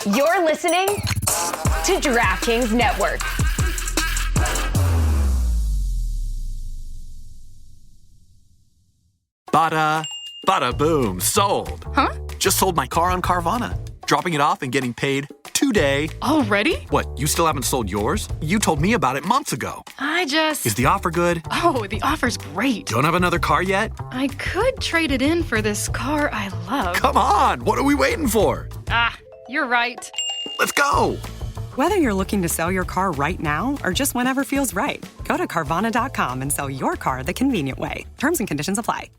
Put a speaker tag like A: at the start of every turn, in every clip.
A: You're listening to DraftKings Network.
B: Bada, bada boom, sold.
C: Huh?
B: Just sold my car on Carvana. Dropping it off and getting paid today.
C: Already?
B: What, you still haven't sold yours? You told me about it months ago.
C: Is
B: the offer good?
C: Oh, the offer's great.
B: Don't have another car yet?
C: I could trade it in for this car I love.
B: Come on, what are we waiting for?
C: You're right.
B: Let's go.
D: Whether you're looking to sell your car right now or just whenever feels right, go to Carvana.com and sell your car the convenient way. Terms and conditions apply.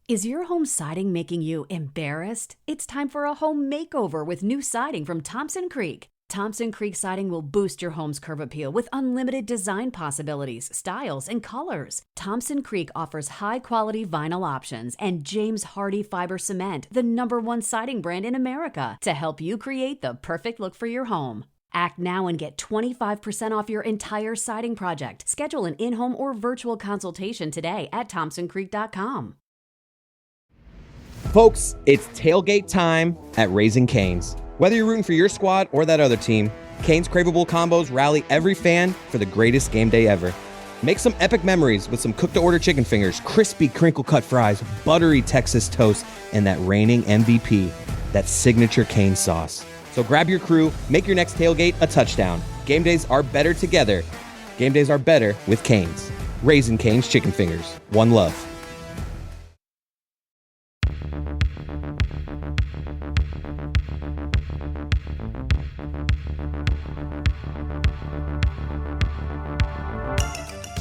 E: Is your home siding making you embarrassed? It's time for a home makeover with new siding from Thompson Creek. Thompson Creek Siding will boost your home's curb appeal with unlimited design possibilities, styles, and colors. Thompson Creek offers high-quality vinyl options and James Hardie Fiber Cement, the #1 siding brand in America, to help you create the perfect look for your home. Act now and get 25% off your entire siding project. Schedule an in-home or virtual consultation today at thompsoncreek.com.
F: Folks, it's tailgate time at Raising Cane's. Whether you're rooting for your squad or that other team, Cane's craveable combos rally every fan for the greatest game day ever. Make some epic memories with some cooked-to-order chicken fingers, crispy crinkle-cut fries, buttery Texas toast, and that reigning MVP, that signature Cane's sauce. So grab your crew, make your next tailgate a touchdown. Game days are better together. Game days are better with Cane's. Raising Cane's chicken fingers. One love.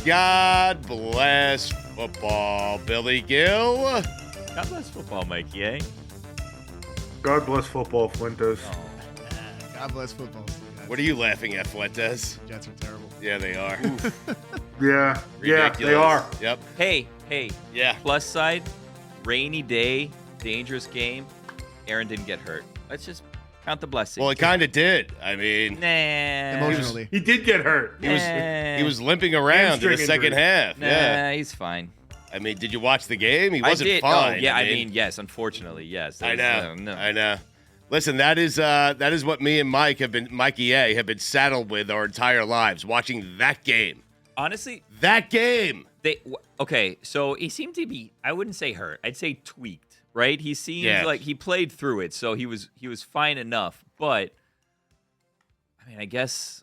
G: God bless football, Billy Gill.
H: God bless football, Mikey, eh?
I: God bless football, Fuentes.
J: God bless football.
G: What are you laughing at, Fuentes?
J: Jets are terrible.
G: Yeah, they are.
I: Yeah,
G: Ridiculous.
I: they are.
G: Yep.
H: Hey.
G: Yeah.
H: Plus side, rainy day, dangerous game. Aaron didn't get hurt. Let's just count the blessings.
G: Well, it kind of did. I mean,
J: Emotionally.
I: He did get hurt.
G: he was limping around in the second half. Yeah.
H: He's fine.
G: I mean, did you watch the game? He wasn't fine.
H: Oh, yeah, I mean, yes, unfortunately, yes.
G: I know.
H: No.
G: I know. Listen, that is what me and Mikey A have been saddled with our entire lives, watching that game.
H: Honestly,
G: that game.
H: Okay, so he seemed to be, I wouldn't say hurt. I'd say tweaked, right? He seems like he played through it, so he was fine enough. But, I mean, I guess,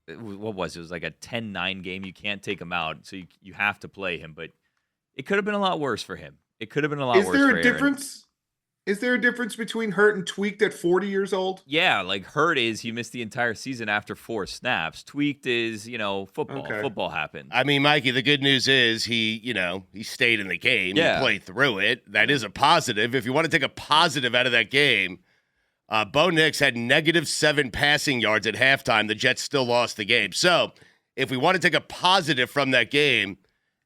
H: what was it? It was like a 10-9 game. You can't take him out, so you have to play him. But it could have been a lot worse for him. It could have been a lot worse for Aaron.
I: Is there a difference? Is there a difference between hurt and tweaked at 40 years old?
H: Yeah, like hurt is you missed the entire season after 4 snaps. Tweaked is, football.
I: Okay.
H: Football happened.
G: I mean, Mikey, the good news is he stayed in the game.
H: Yeah.
G: He played through it. That is a positive. If you want to take a positive out of that game, Bo Nix had -7 passing yards at halftime. The Jets still lost the game. So if we want to take a positive from that game,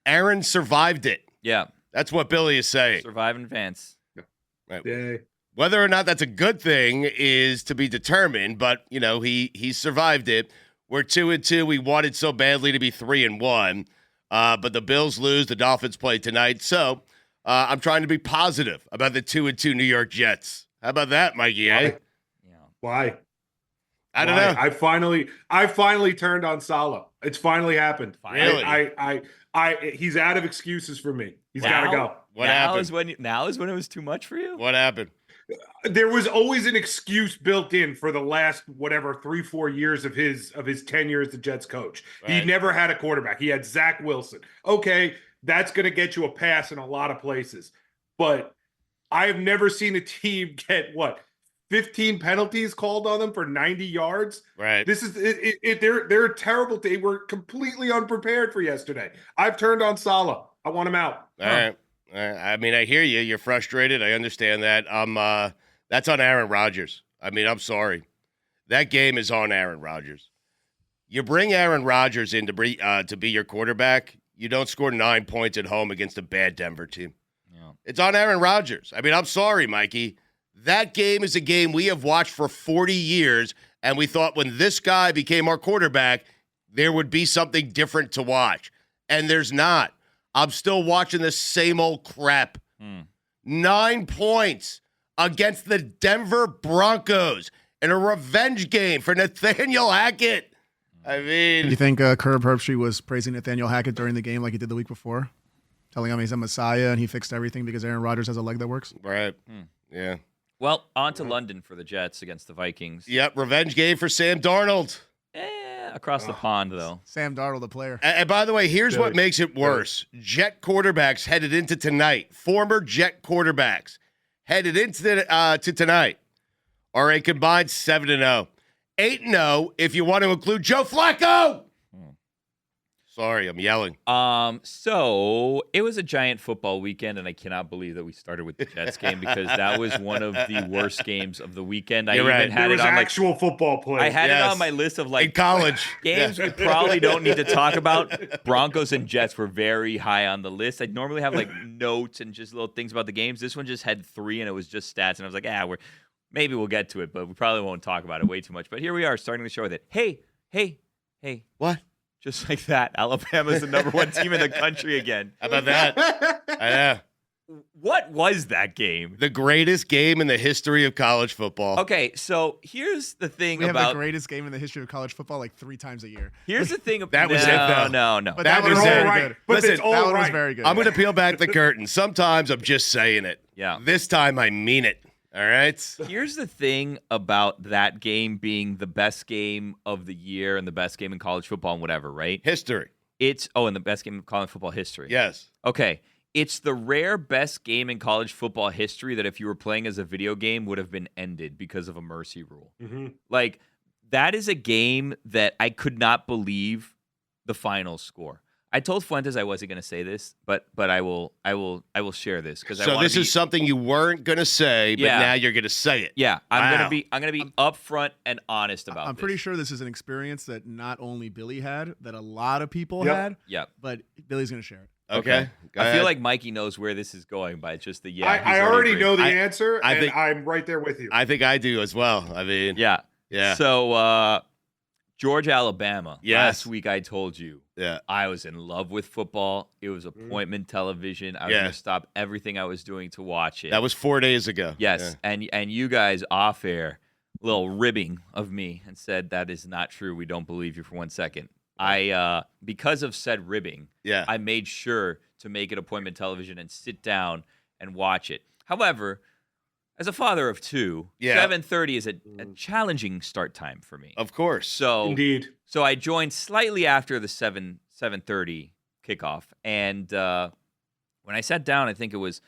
G: Aaron survived it.
H: Yeah.
G: That's what Billy is saying.
H: Survive in advance.
G: Right.
I: Yay.
G: Whether or not that's a good thing is to be determined, but he survived it. We're 2-2. We wanted so badly to be 3-1, but the Bills lose. The Dolphins play tonight, so I'm trying to be positive about the 2-2 New York Jets. How about that, Mikey?
I: Why? Why?
G: I don't know.
I: I finally turned on Salah. It's finally happened.
G: Really?
I: He's out of excuses for me. He's got to go.
G: What happened?
H: Now is when it was too much for you?
G: What happened?
I: There was always an excuse built in for the last 3-4 years of his tenure as the Jets coach.
G: Right.
I: He never had a quarterback. He had Zach Wilson. Okay, that's going to get you a pass in a lot of places. But I have never seen a team get 15 penalties called on them for 90 yards.
G: Right.
I: This is they're a terrible team. We're completely unprepared for yesterday. I've turned on Salah. I want him out.
G: All right. I mean, I hear you. You're frustrated. I understand that. That's on Aaron Rodgers. I mean, I'm sorry. That game is on Aaron Rodgers. You bring Aaron Rodgers in to be your quarterback. You don't score 9 points at home against a bad Denver team.
H: Yeah.
G: It's on Aaron Rodgers. I mean, I'm sorry, Mikey. That game is a game we have watched for 40 years, and we thought when this guy became our quarterback, there would be something different to watch. And there's not. I'm still watching the same old crap. 9 points against the Denver Broncos. in a revenge game for Nathaniel Hackett. I mean,
J: Do you think Curb Herbstreit was praising Nathaniel Hackett during the game like he did the week before? Telling him he's a messiah and he fixed everything because Aaron Rodgers has a leg that works?
G: right. Yeah.
H: Well, on to London for the Jets against the Vikings.
G: Yep, revenge game for Sam Darnold.
H: Across the pond, though.
J: Sam Darnold, the player.
G: And by the way, here's what makes it worse. Jet quarterbacks headed into tonight, former Jet quarterbacks headed into to tonight are a combined 7-0. 8-0 if you want to include Joe Flacco. Sorry, I'm yelling.
H: So it was a giant football weekend, and I cannot believe that we started with the Jets game because that was one of the worst games of the weekend. I
G: You're
H: even
G: right.
H: had
I: There
H: it
I: was
H: on
I: actual football play.
H: I had it
G: Yes.
H: on my list of
G: In
H: like
G: college.
H: games we probably don't need to talk about. Broncos and Jets were very high on the list. I normally have like notes and just little things about the games. This one just had 3, and it was just stats. And I was like, maybe we'll get to it, but we probably won't talk about it way too much. But here we are, starting the show with it. Hey.
G: What?
H: Just like that, Alabama's the number 1 team in the country again.
G: How about that? I know.
H: What was that game?
G: The greatest game in the history of college football.
H: Okay, so here's the thing
J: We have
H: about
J: the greatest game in the history of college football like 3 times a year.
H: here's the thing
G: That was it, though.
H: No.
J: But
G: That
J: that,
G: was
J: was
G: it.
J: very
I: all right.
J: good.
I: But
G: Listen,
I: it's all
J: that one was
I: right.
J: very good.
G: I'm going to peel back the curtain. Sometimes I'm just saying it.
H: Yeah.
G: This time I mean it. All right?
H: Here's the thing about that game being the best game of the year and the best game in college football and whatever, right?
G: History.
H: And the best game in college football history.
G: Yes.
H: Okay. It's the rare best game in college football history that if you were playing as a video game would have been ended because of a mercy rule.
I: Mm-hmm.
H: Like, that is a game that I could not believe the final score. I told Fuentes I wasn't going to say this, but I will share this because
G: So this is something you weren't going to say, but
H: Yeah.
G: now you're going to say it.
H: Yeah, I'm
G: Wow.
H: gonna be upfront and honest about
J: I'm
H: this.
J: pretty sure this is an experience that not only Billy had, that a lot of people
I: Yep.
J: had,
H: Yep.
J: but Billy's going to share it.
G: Okay. Go
H: I
G: ahead.
H: feel like Mikey knows where this is going by just the he's
I: I already
H: agreed.
I: know the
G: I-
I: answer,
G: I
I: and
G: think-
I: I'm right there with you.
G: I think I do as well. I mean,
H: Yeah.
G: yeah.
H: So Georgia, Alabama.
G: Yes.
H: Last week I told you
G: Yeah.
H: I was in love with football. It was appointment television. I was
G: Yeah.
H: going to stop everything I was doing to watch it.
G: That was 4 days ago.
H: Yes, and you guys off air, little ribbing of me and said that is not true. We don't believe you for 1 second. I because of said ribbing,
G: Yeah.
H: I made sure to make it appointment television and sit down and watch it. However, as a father of 2,
G: Yeah.
H: 7:30 is a challenging start time for me.
G: Of course.
H: So
I: Indeed.
H: so I joined slightly after the 7:30 kickoff, and when I sat down, I think it was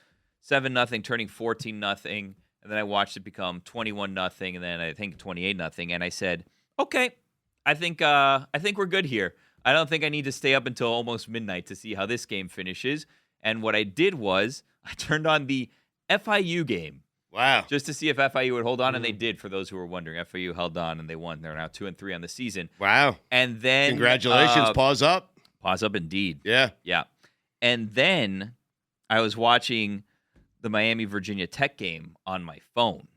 H: 7-0 turning 14-0, and then I watched it become 21-0, and then I think 28-0, and I said, okay, I think we're good here. I don't think I need to stay up until almost midnight to see how this game finishes. And what I did was I turned on the FIU game.
G: Wow.
H: Just to see if FIU would hold on, and they did. For those who were wondering, FIU held on and they won. They're now 2-3 on the season.
G: Wow.
H: And then
G: Congratulations. Pause up.
H: Pause up, indeed.
G: Yeah.
H: Yeah. And then I was watching the Miami Virginia Tech game on my phone,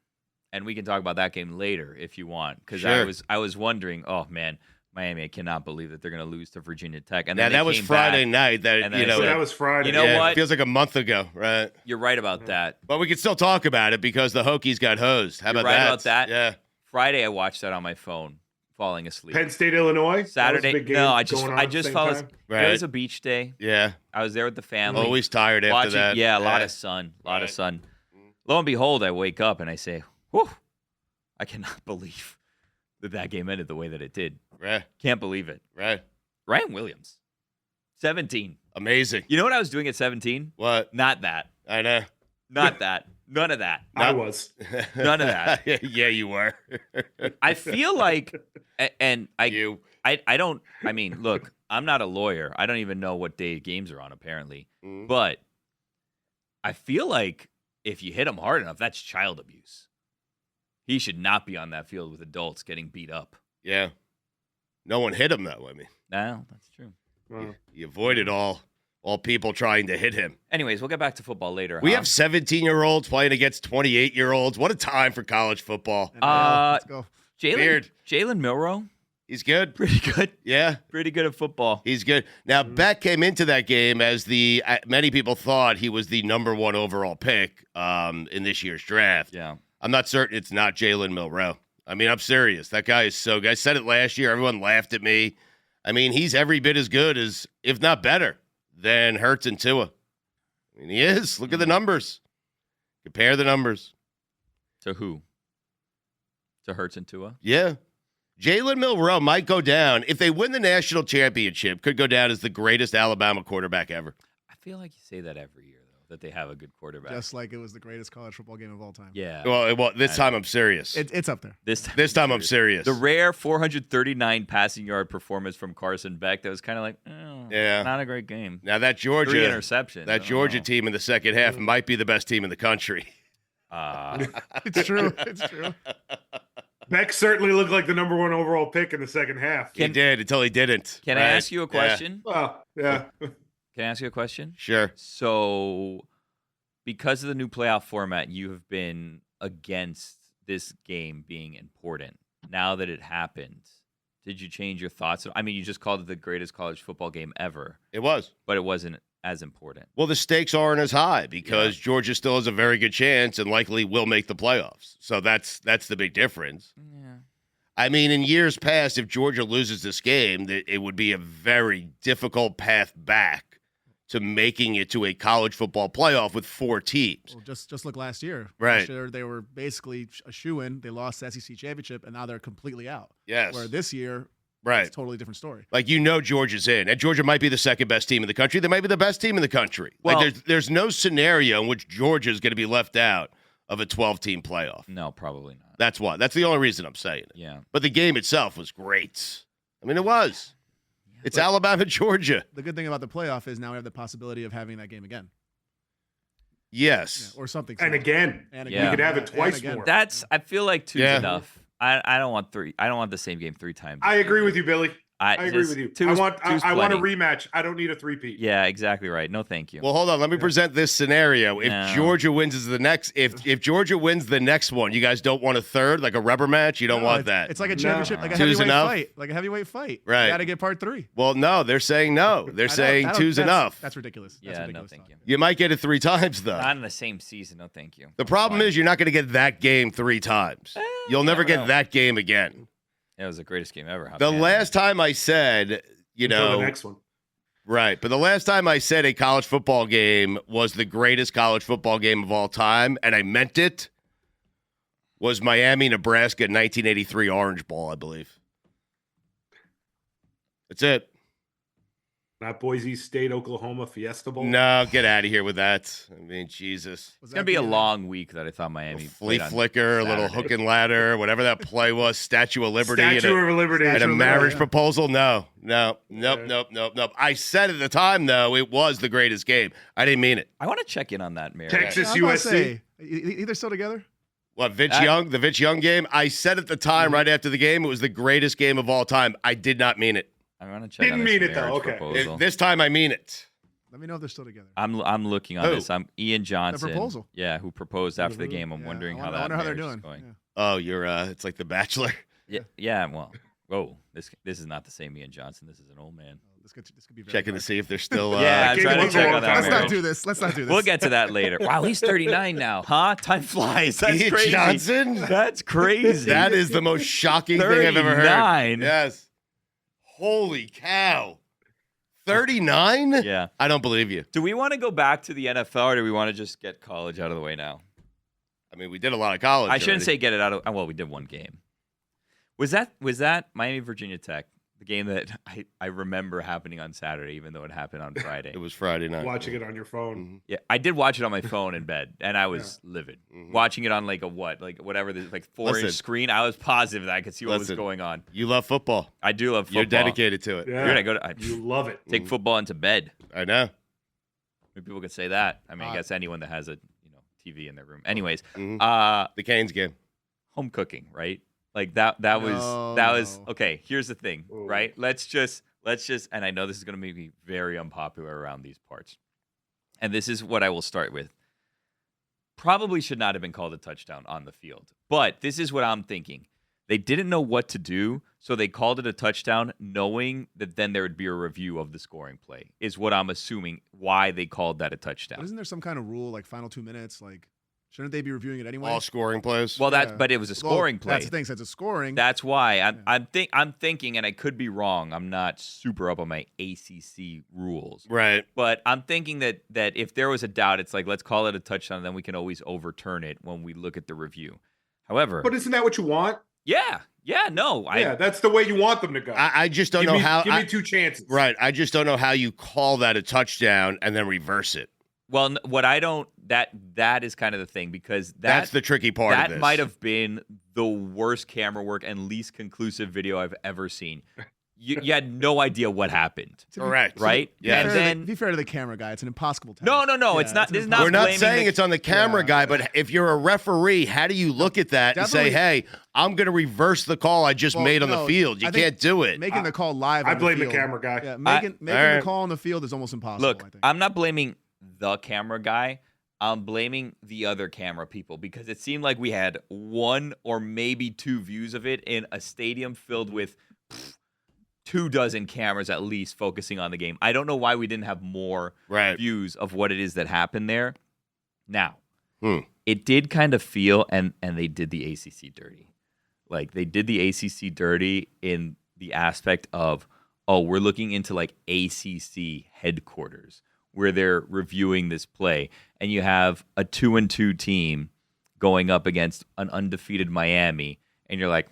H: and we can talk about that game later if you want, because
G: Sure.
H: I was wondering, oh man, Miami, I cannot believe that they're going to lose to Virginia Tech. And
G: Yeah,
H: then they
G: that was
H: came
G: Friday
H: back,
G: night. That
H: and then
G: you
H: I
G: know,
H: said,
I: that was Friday.
H: You know
G: yeah,
H: what?
G: It feels like a month ago, right?
H: You're right about that.
G: But we can still talk about it because the Hokies got hosed. How
H: You're
G: about
H: right
G: that?
H: about that.
G: Yeah.
H: Friday, I watched that on my phone, falling asleep.
I: Penn State, Illinois. That was a
H: Saturday,
I: big game
H: no, I
I: going on at the
H: just
I: same
H: fell.
I: time.
G: Right.
H: It was a beach day.
G: Yeah.
H: I was there with the family.
G: Always tired after
H: watching,
G: that.
H: Yeah, a lot of sun. A lot of
G: Right.
H: sun. Lo and behold, I wake up and I say, whew, I cannot believe that game ended the way that it did.
G: Right.
H: Can't believe it.
G: Right.
H: Ryan Williams, 17.
G: Amazing.
H: You know what I was doing at 17?
G: What?
H: Not that.
G: I know.
H: Not that. None of that.
I: I was.
H: None of that.
G: Yeah, you were.
H: I feel like, and
G: you.
H: I don't, I mean, look, I'm not a lawyer. I don't even know what day games are on, apparently.
G: Mhm.
H: But I feel like if you hit him hard enough, that's child abuse. He should not be on that field with adults getting beat up.
G: Yeah. No one hit him though. I mean,
H: No, that's true.
G: he avoided all people trying to hit him.
H: Anyways, we'll get back to football later.
G: We have 17-year-olds playing against 28-year-olds. What a time for college football.
J: Let's go.
H: Jalen Milroe,
G: He's good.
H: pretty good.
G: Yeah,
H: Pretty good at football.
G: he's good. Now, Beck came into that game as many people thought he was the number 1 overall pick in this year's draft.
H: Yeah.
G: I'm not certain it's not Jalen Milroe. I mean, I'm serious. That guy is so good. I said it last year. Everyone laughed at me. I mean, he's every bit as good as, if not better, than Hurts and Tua. I mean, he is. Look at the numbers. Compare the numbers.
H: To who? To Hurts and Tua?
G: Yeah. Jalen Milroe might go down. If they win the national championship, could go down as the greatest Alabama quarterback ever.
H: I feel like you say that every year, though, that they have a good quarterback.
J: Just like it was the greatest college football game of all time.
H: Yeah.
G: Well, this time I'm serious.
J: It's up there.
G: This time I'm serious.
H: The rare 439 passing yard performance from Carson Beck that was kind of like, not a great game.
G: Now that Georgia
H: 3 interceptions.
G: That Georgia team in the second half might be the best team in the country.
J: It's true. It's true.
I: Beck certainly looked like the number 1 overall pick in the second half.
G: He did until he didn't.
H: Can I ask you a question?
I: Well, yeah.
H: Can I ask you a question?
G: Sure.
H: So, because of the new playoff format, you have been against this game being important. Now that it happened, did you change your thoughts? I mean, you just called it the greatest college football game ever.
G: It was.
H: But it wasn't as important.
G: Well, the stakes aren't as high because Georgia still has a very good chance and likely will make the playoffs. So that's the big difference.
H: Yeah.
G: I mean, in years past, if Georgia loses this game, it would be a very difficult path back to making it to a college football playoff with 4 teams.
J: Well, just look last year.
G: Right.
J: Last year, they were basically a shoo-in. They lost the SEC championship, and now they're completely out.
G: Yes.
J: Where this year,
G: right,
J: it's a totally different story.
G: Like, Georgia's in. And Georgia might be the second best team in the country. They might be the best team in the country.
H: Well,
G: like, there's no scenario in which Georgia's going to be left out of a 12-team playoff.
H: No, probably not.
G: That's why. That's the only reason I'm saying it.
H: Yeah.
G: But the game itself was great. I mean, it was. It's Alabama, Georgia.
J: The good thing about the playoff is now we have the possibility of having that game again.
G: Yes.
J: Or something.
I: And again.
J: And
H: again.
I: We could have it twice more.
H: I feel like 2's enough. I don't want 3. I don't want the same game 3 times.
I: I agree with you, Billy. I agree with you. I want a rematch. I don't need a 3-peat.
H: Yeah, exactly right. No, thank you.
G: Well, hold on. Let me present this scenario. If Georgia wins the next, if Georgia wins the next one, you guys don't want a third, like a rubber match. You don't want that.
J: It's like a championship, like a
G: 2's
J: heavyweight
G: enough?
J: fight, like a heavyweight fight.
G: Right.
J: You got to get part 3.
G: Well, no, they're saying no. They're saying 2's enough.
J: That's ridiculous.
H: Yeah,
J: That's
H: no,
J: ridiculous
H: thank you.
G: You might get it 3 times though.
H: Not in the same season. No, thank you.
G: The problem is you're not going to get that game 3 times. You'll never get that game again.
H: It was the greatest game ever.
G: The last time I said,
I: the next one.
G: Right. But the last time I said a college football game was the greatest college football game of all time, and I meant it, was Miami, Nebraska 1983 Orange Bowl, I believe. That's it.
I: Not Boise State, Oklahoma Fiesta Bowl.
G: No, get out of here with that. I mean, Jesus.
H: It's going to be a long week that I thought Miami
G: flea flicker, a little hook and ladder, whatever that play was, Statue of Liberty. And a marriage proposal. Nope. I said at the time, though, it was the greatest game. I didn't mean it.
H: I want to check in on that, Mary.
I: Texas, USC.
J: Either still together?
G: What, Young? The Vince Young game? I said at the time, right after the game, it was the greatest game of all time. I did not mean it.
H: I'm gonna check.
I: Didn't mean it though. Okay.
G: This time I mean it.
J: Let me know if they're still together.
H: I'm looking on this. I'm Ian Johnson.
J: The proposal.
H: Yeah, who proposed after the game. I'm wondering how they're
J: doing.
H: Going.
J: Yeah.
G: Oh, you're it's like The Bachelor.
H: Yeah. Well, whoa. This is not the same Ian Johnson. This is an old man.
J: This could be very
G: checking to see if they're still.
H: Yeah, I'm trying to check on that.
J: Let's not do this.
H: We'll get to that later. Wow, he's 39 now, huh? Time flies. That's
G: Ian
H: crazy.
G: Johnson.
H: That's crazy.
G: That is the most shocking thing I've ever heard.
H: 39.
G: Yes. Holy cow. 39?
H: Yeah.
G: I don't believe you.
H: Do we want to go back to the NFL or do we want to just get college out of the way now?
G: I mean, we did a lot of college.
H: I shouldn't say get it out of. Well, we did one game. Was that Miami Virginia Tech? The game that I remember happening on Saturday, even though it happened on Friday.
G: It was Friday night.
I: Watching it on your phone.
G: Mm-hmm.
H: Yeah, I did watch it on my phone in bed, and I was livid. Mm-hmm. Watching it on like whatever, the 4-inch screen, I was positive that I could see what was going on.
G: You love football.
H: I do love football.
G: You're dedicated to it.
I: Yeah.
H: Dude,
I: you love it.
H: Take football into bed.
G: I know.
H: Maybe people could say that. I mean, I guess anyone that has a TV in their room. Anyways,
G: the Canes game.
H: Home cooking, right? Like that was okay. Here's the thing, right? Let's just, and I know this is going to make me very unpopular around these parts. And this is what I will start with. Probably should not have been called a touchdown on the field. But this is what I'm thinking. They didn't know what to do, so they called it a touchdown, knowing that then there would be a review of the scoring play, is what I'm assuming why they called that a touchdown.
J: But isn't there some kind of rule, like final 2 minutes, like Shouldn't they be reviewing it anyway?
G: All scoring plays.
H: Well, but it was a scoring play.
J: That's the thing. Since it's scoring.
H: That's why I'm thinking, and I could be wrong. I'm not super up on my ACC rules.
G: Right.
H: But I'm thinking that if there was a doubt, it's like, let's call it a touchdown, then we can always overturn it when we look at the review. However.
I: But isn't that what you want?
H: Yeah. Yeah, no.
I: That's the way you want them to go.
G: I just don't know how.
I: Give me 2 chances.
G: Right. I just don't know how you call that a touchdown and then reverse it.
H: Well, what I don't, that is kind of the thing, because
G: that's the tricky part of this.
H: That might have been the worst camera work and least conclusive video I've ever seen. You had no idea what happened.
G: Correct.
H: Right?
J: Yeah.
H: And then
J: Be fair to the camera guy. It's an impossible task.
H: No.
J: Yeah,
H: It's not. This is not.
G: We're not saying it's on the camera guy, but if you're a referee, how do you look at that and say, hey, I'm going to reverse the call I just made on the field? You can't do it.
J: Making the call live
I: I
J: on
I: blame
J: the
I: the
J: field.
I: camera guy.
J: Yeah, making the call on the field is almost impossible.
H: Look,
J: I think.
H: I'm not blaming the camera guy. I'm blaming the other camera people, because it seemed like we had 1 or maybe 2 views of it in a stadium filled with 24 cameras at least focusing on the game. I don't know why we didn't have more views of what it is that happened there. Now, it did kind of feel, and they did the ACC dirty. Like, they did the ACC dirty in the aspect of, we're looking into like ACC headquarters, where they're reviewing this play, and you have a 2-2 team going up against an undefeated Miami, and you're like,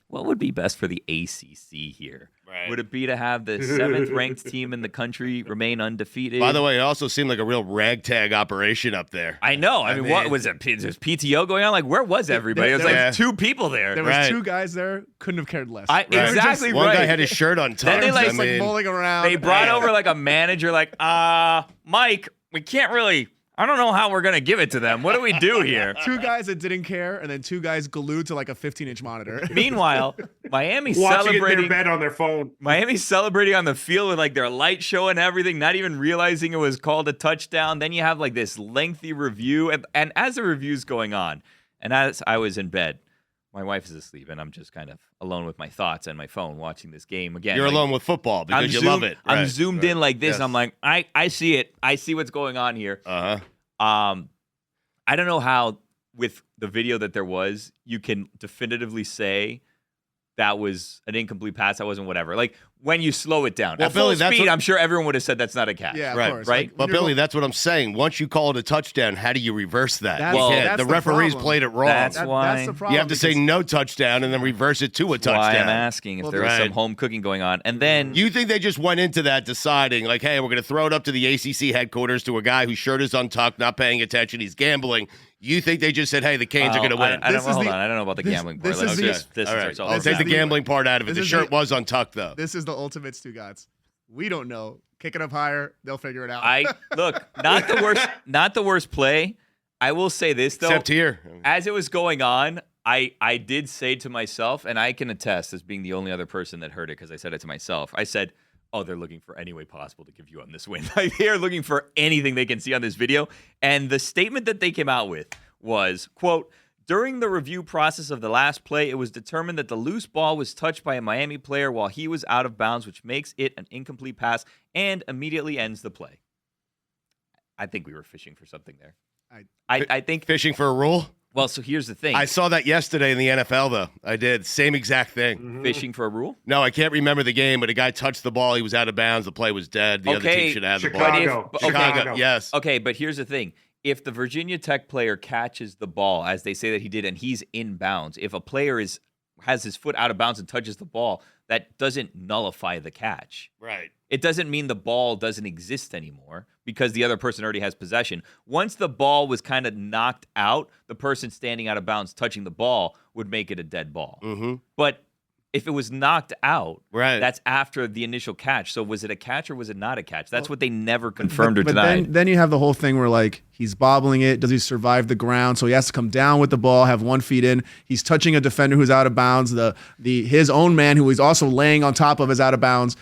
H: what would be best for the ACC here? Right. Would it be to have the 7th ranked team in the country remain undefeated?
G: By the way, it also seemed like a real ragtag operation up there.
H: I know. I mean, what was it? There's PTO going on? Like, where was everybody? It was like 2 people there.
J: There was 2 guys there. Couldn't have cared less.
H: Exactly right.
G: One guy had his shirt untucked.
H: Then they
J: like bowling around.
H: They brought over like a manager, like, Mike, we can't really. I don't know how we're going to give it to them. What do we do here?
J: 2 guys that didn't care, and then 2 guys glued to like a 15-inch monitor.
H: Meanwhile, Miami's
I: watching
H: celebrating.
I: it in their bed on their phone.
H: Miami's celebrating on the field with like their light show and everything, not even realizing it was called a touchdown. Then you have like this lengthy review. And as the review's going on, and as I was in bed, my wife is asleep, and I'm just kind of alone with my thoughts and my phone watching this game again.
G: You're alone with football because you love it.
H: I'm zoomed in like this. Yes. And I'm like, I see it. I see what's going on here. I don't know how, with the video that there was, you can definitively say that was an incomplete pass. That wasn't whatever. Like, when you slow it down. Well, at full speed, I'm sure everyone would have said that's not a catch.
J: Yeah,
G: right.
J: Course.
H: Right?
J: Like,
G: but Billy, that's what I'm saying. Once you call it a touchdown, how do you reverse that?
J: That's
G: the referees played it wrong.
H: That's why.
J: That's the problem.
G: You have to say no touchdown and then reverse it to a touchdown.
H: Why I'm asking if there was some home cooking going on. And then
G: you think they just went into that deciding, like, hey, we're going to throw it up to the ACC headquarters to a guy whose shirt is untucked, not paying attention, he's gambling. You think they just said, hey, the Canes are going to win?
H: Hold on. I don't know about the gambling part.
G: I'll take the gambling part out of it. The shirt was untucked, though.
J: This is the ultimate Stugotz. We don't know. Kick it up higher. They'll figure it out.
H: Look, not the worst play. I will say this, though.
G: Except here.
H: As it was going on, I did say to myself, and I can attest as being the only other person that heard it because I said it to myself. I said, they're looking for any way possible to give you on this win. They're looking for anything they can see on this video. And the statement that they came out with was, quote, during the review process of the last play, it was determined that the loose ball was touched by a Miami player while he was out of bounds, which makes it an incomplete pass and immediately ends the play. I think we were fishing for something there. I think
G: fishing for a rule?
H: Well, so here's the thing.
G: I saw that yesterday in the NFL, though. I did. Same exact thing.
H: Mm-hmm. Fishing for a rule?
G: No, I can't remember the game, but a guy touched the ball. He was out of bounds. The play was dead. The other team should have the ball.
I: Chicago.
G: Yes.
H: Okay, but here's the thing. If the Virginia Tech player catches the ball, as they say that he did, and he's in bounds, if a player has his foot out of bounds and touches the ball, that doesn't nullify the catch.
G: Right.
H: It doesn't mean the ball doesn't exist anymore because the other person already has possession. Once the ball was kind of knocked out, the person standing out of bounds touching the ball would make it a dead ball.
G: Mm-hmm.
H: But if it was knocked out,
G: right,
H: that's after the initial catch. So was it a catch or was it not a catch? That's what they never confirmed or denied.
J: Then you have the whole thing where, like, he's bobbling it. Does he survive the ground? So he has to come down with the ball, have 1 foot in. He's touching a defender who's out of bounds. His own man, who he's also laying on top of, is out of bounds.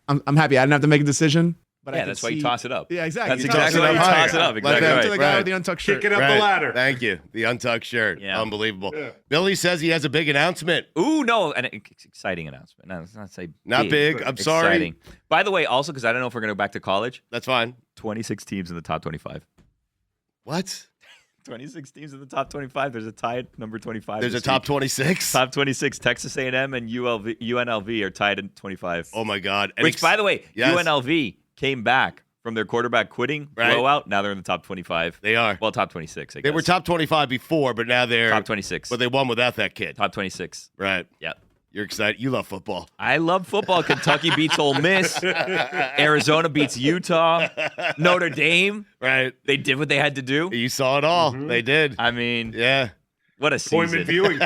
J: I'm happy I didn't have to make a decision. but
H: Yeah,
J: I
H: that's why you toss it up.
J: Yeah, exactly.
H: That's
J: You
H: exactly
J: toss
H: why
J: it
H: you
J: up
H: toss it
J: higher.
H: up.
J: Let
H: Exactly
J: them
H: right.
J: to the guy with the untucked shirt.
I: Kicking up the ladder.
G: Thank you. The untucked shirt.
H: Yeah.
G: Unbelievable.
I: Yeah.
G: Billy says he has a big announcement.
H: Ooh, no, an exciting announcement. No, let's not say
G: Not big. I'm sorry.
H: Exciting. By the way, also, because I don't know if we're going to go back to college,
G: That's fine.
H: 26 teams in the top 25.
G: What?
H: 26 teams in the top 25. There's a tie at number 25.
G: There's a
H: this
G: top
H: week.
G: 26?
H: Top 26. Texas A&M and UNLV are tied in 25.
G: Oh, my God. And
H: Which, by the way,
G: Yes.
H: UNLV came back from their quarterback quitting blowout. Now they're in the top 25.
G: They are.
H: Well, top 26, I guess.
G: They were top 25 before, but now they're
H: top 26.
G: But they won without that kid.
H: Top 26.
G: Right.
H: Yep.
G: You're excited. You love football.
H: I love football. Kentucky beats Ole Miss. Arizona beats Utah. Notre Dame.
G: Right.
H: They did what they had to do.
G: You saw it all. They did.
H: I mean,
G: Yeah.
H: what a season.
I: Appointment viewing.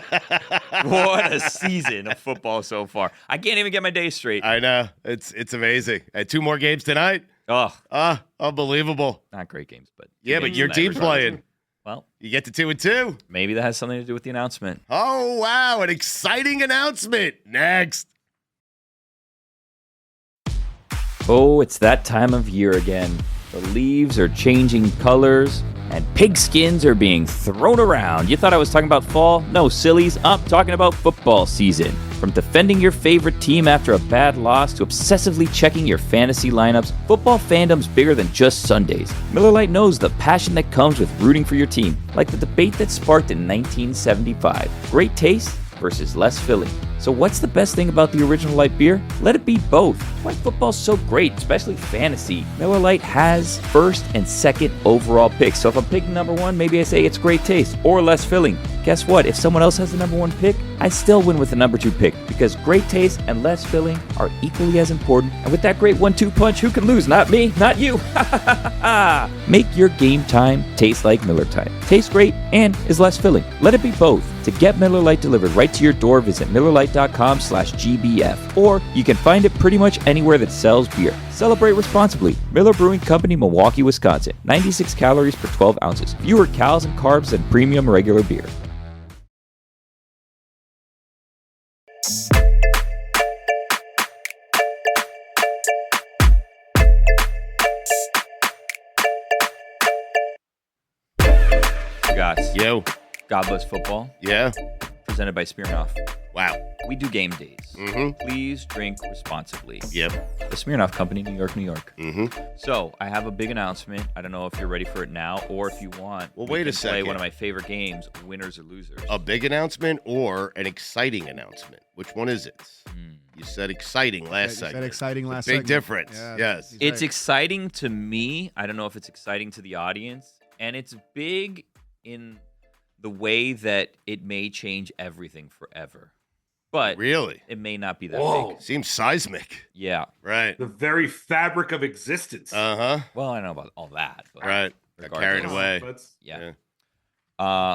H: What a season of football so far. I can't even get my days straight.
G: I know. It's amazing. 2 more games tonight.
H: Oh,
G: Unbelievable.
H: not great games, but
G: Yeah, but
H: games
G: your
H: tonight
G: team's
H: were
G: playing.
H: Well,
G: You get to 2-2.
H: maybe that has something to do with the announcement.
G: Oh, wow. An exciting announcement. Next.
H: Oh, it's that time of year again. The leaves are changing colors, and pigskins are being thrown around. You thought I was talking about fall? No, sillies. I'm talking about football season. From defending your favorite team after a bad loss to obsessively checking your fantasy lineups, football fandom's bigger than just Sundays. Miller Lite knows the passion that comes with rooting for your team, like the debate that sparked in 1975. Great taste versus less filling. So what's the best thing about the original light beer? Let it be both. Why football's so great, especially fantasy. Miller Lite has first and second overall picks. So if I'm picking number one, maybe I say it's great taste or less filling. Guess what? If someone else has the number one pick, I still win with the number two pick because great taste and less filling are equally as important. And with that great 1-2 punch, who can lose? Not me, not you. Make your game time taste like Miller time. Tastes great and is less filling. Let it be both. To get Miller Lite delivered right to your door, visit MillerLite.com/GBF. Or you can find it pretty much anywhere that sells beer. Celebrate responsibly. Miller Brewing Company, Milwaukee, Wisconsin. 96 calories per 12 ounces. Fewer calories and carbs than premium regular beer. Stugotz.
G: Yo.
H: God Bless Football.
G: Yeah.
H: Presented by Smirnoff.
G: Wow.
H: We do game days.
G: Mm-hmm.
H: Please drink responsibly.
G: Yep.
H: The Smirnoff Company, New York, New York.
G: Mm-hmm.
H: So I have a big announcement. I don't know if you're ready for it now or if you want.
G: Well,
H: we
G: wait
H: can
G: a second.
H: Play one of my favorite games, Winners or Losers.
G: A big announcement or an exciting announcement? Which one is it? You said exciting last
J: You said
G: segment.
J: exciting last
G: Big
J: segment.
G: difference.
J: Yeah,
G: Yes.
J: he's
H: It's
J: right.
H: exciting to me. I don't know if it's exciting to the audience. And it's big in the way that it may change everything forever. But
G: Really?
H: it may not be that
I: Whoa.
H: big.
G: Seems seismic.
H: Yeah.
G: Right.
I: The very fabric of existence.
G: Uh-huh.
H: Well, I don't know about all that. But
G: Right. Got carried
H: regardless.
G: away.
I: That's,
H: Yeah.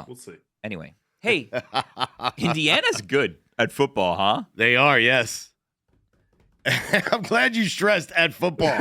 I: we'll see.
H: Anyway. Hey, Indiana's good at football, huh?
G: They are, yes. I'm glad you stressed at football.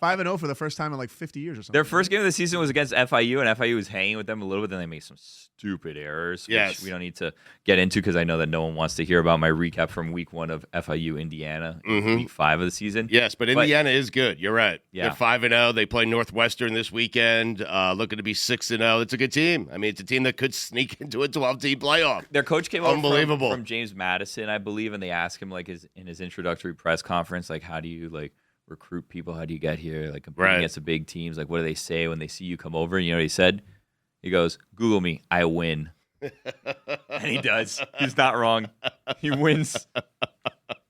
J: 5-0 for the first time in like 50 years or something.
H: Their first game of the season was against FIU, and FIU was hanging with them a little bit. Then they made some stupid errors, which
G: Yes.
H: we don't need to get into because I know that no one wants to hear about my recap from week 1 of FIU Indiana, week 5 of the season.
G: Yes, but Indiana is good. You're right.
H: Yeah.
G: They're 5-0. They play Northwestern this weekend. Looking to be 6-0. It's a good team. I mean, it's a team that could sneak into a 12-team playoff.
H: Their coach came over
G: Unbelievable.
H: from James Madison, I believe, and they asked him like in his introductory press conference, like, how do you like recruit people? How do you get here? Like competing
G: Right.
H: against the big teams. Like, what do they say when they see you come over? And you know what he said? He goes, "Google me, I win." And he does. He's not wrong. He wins.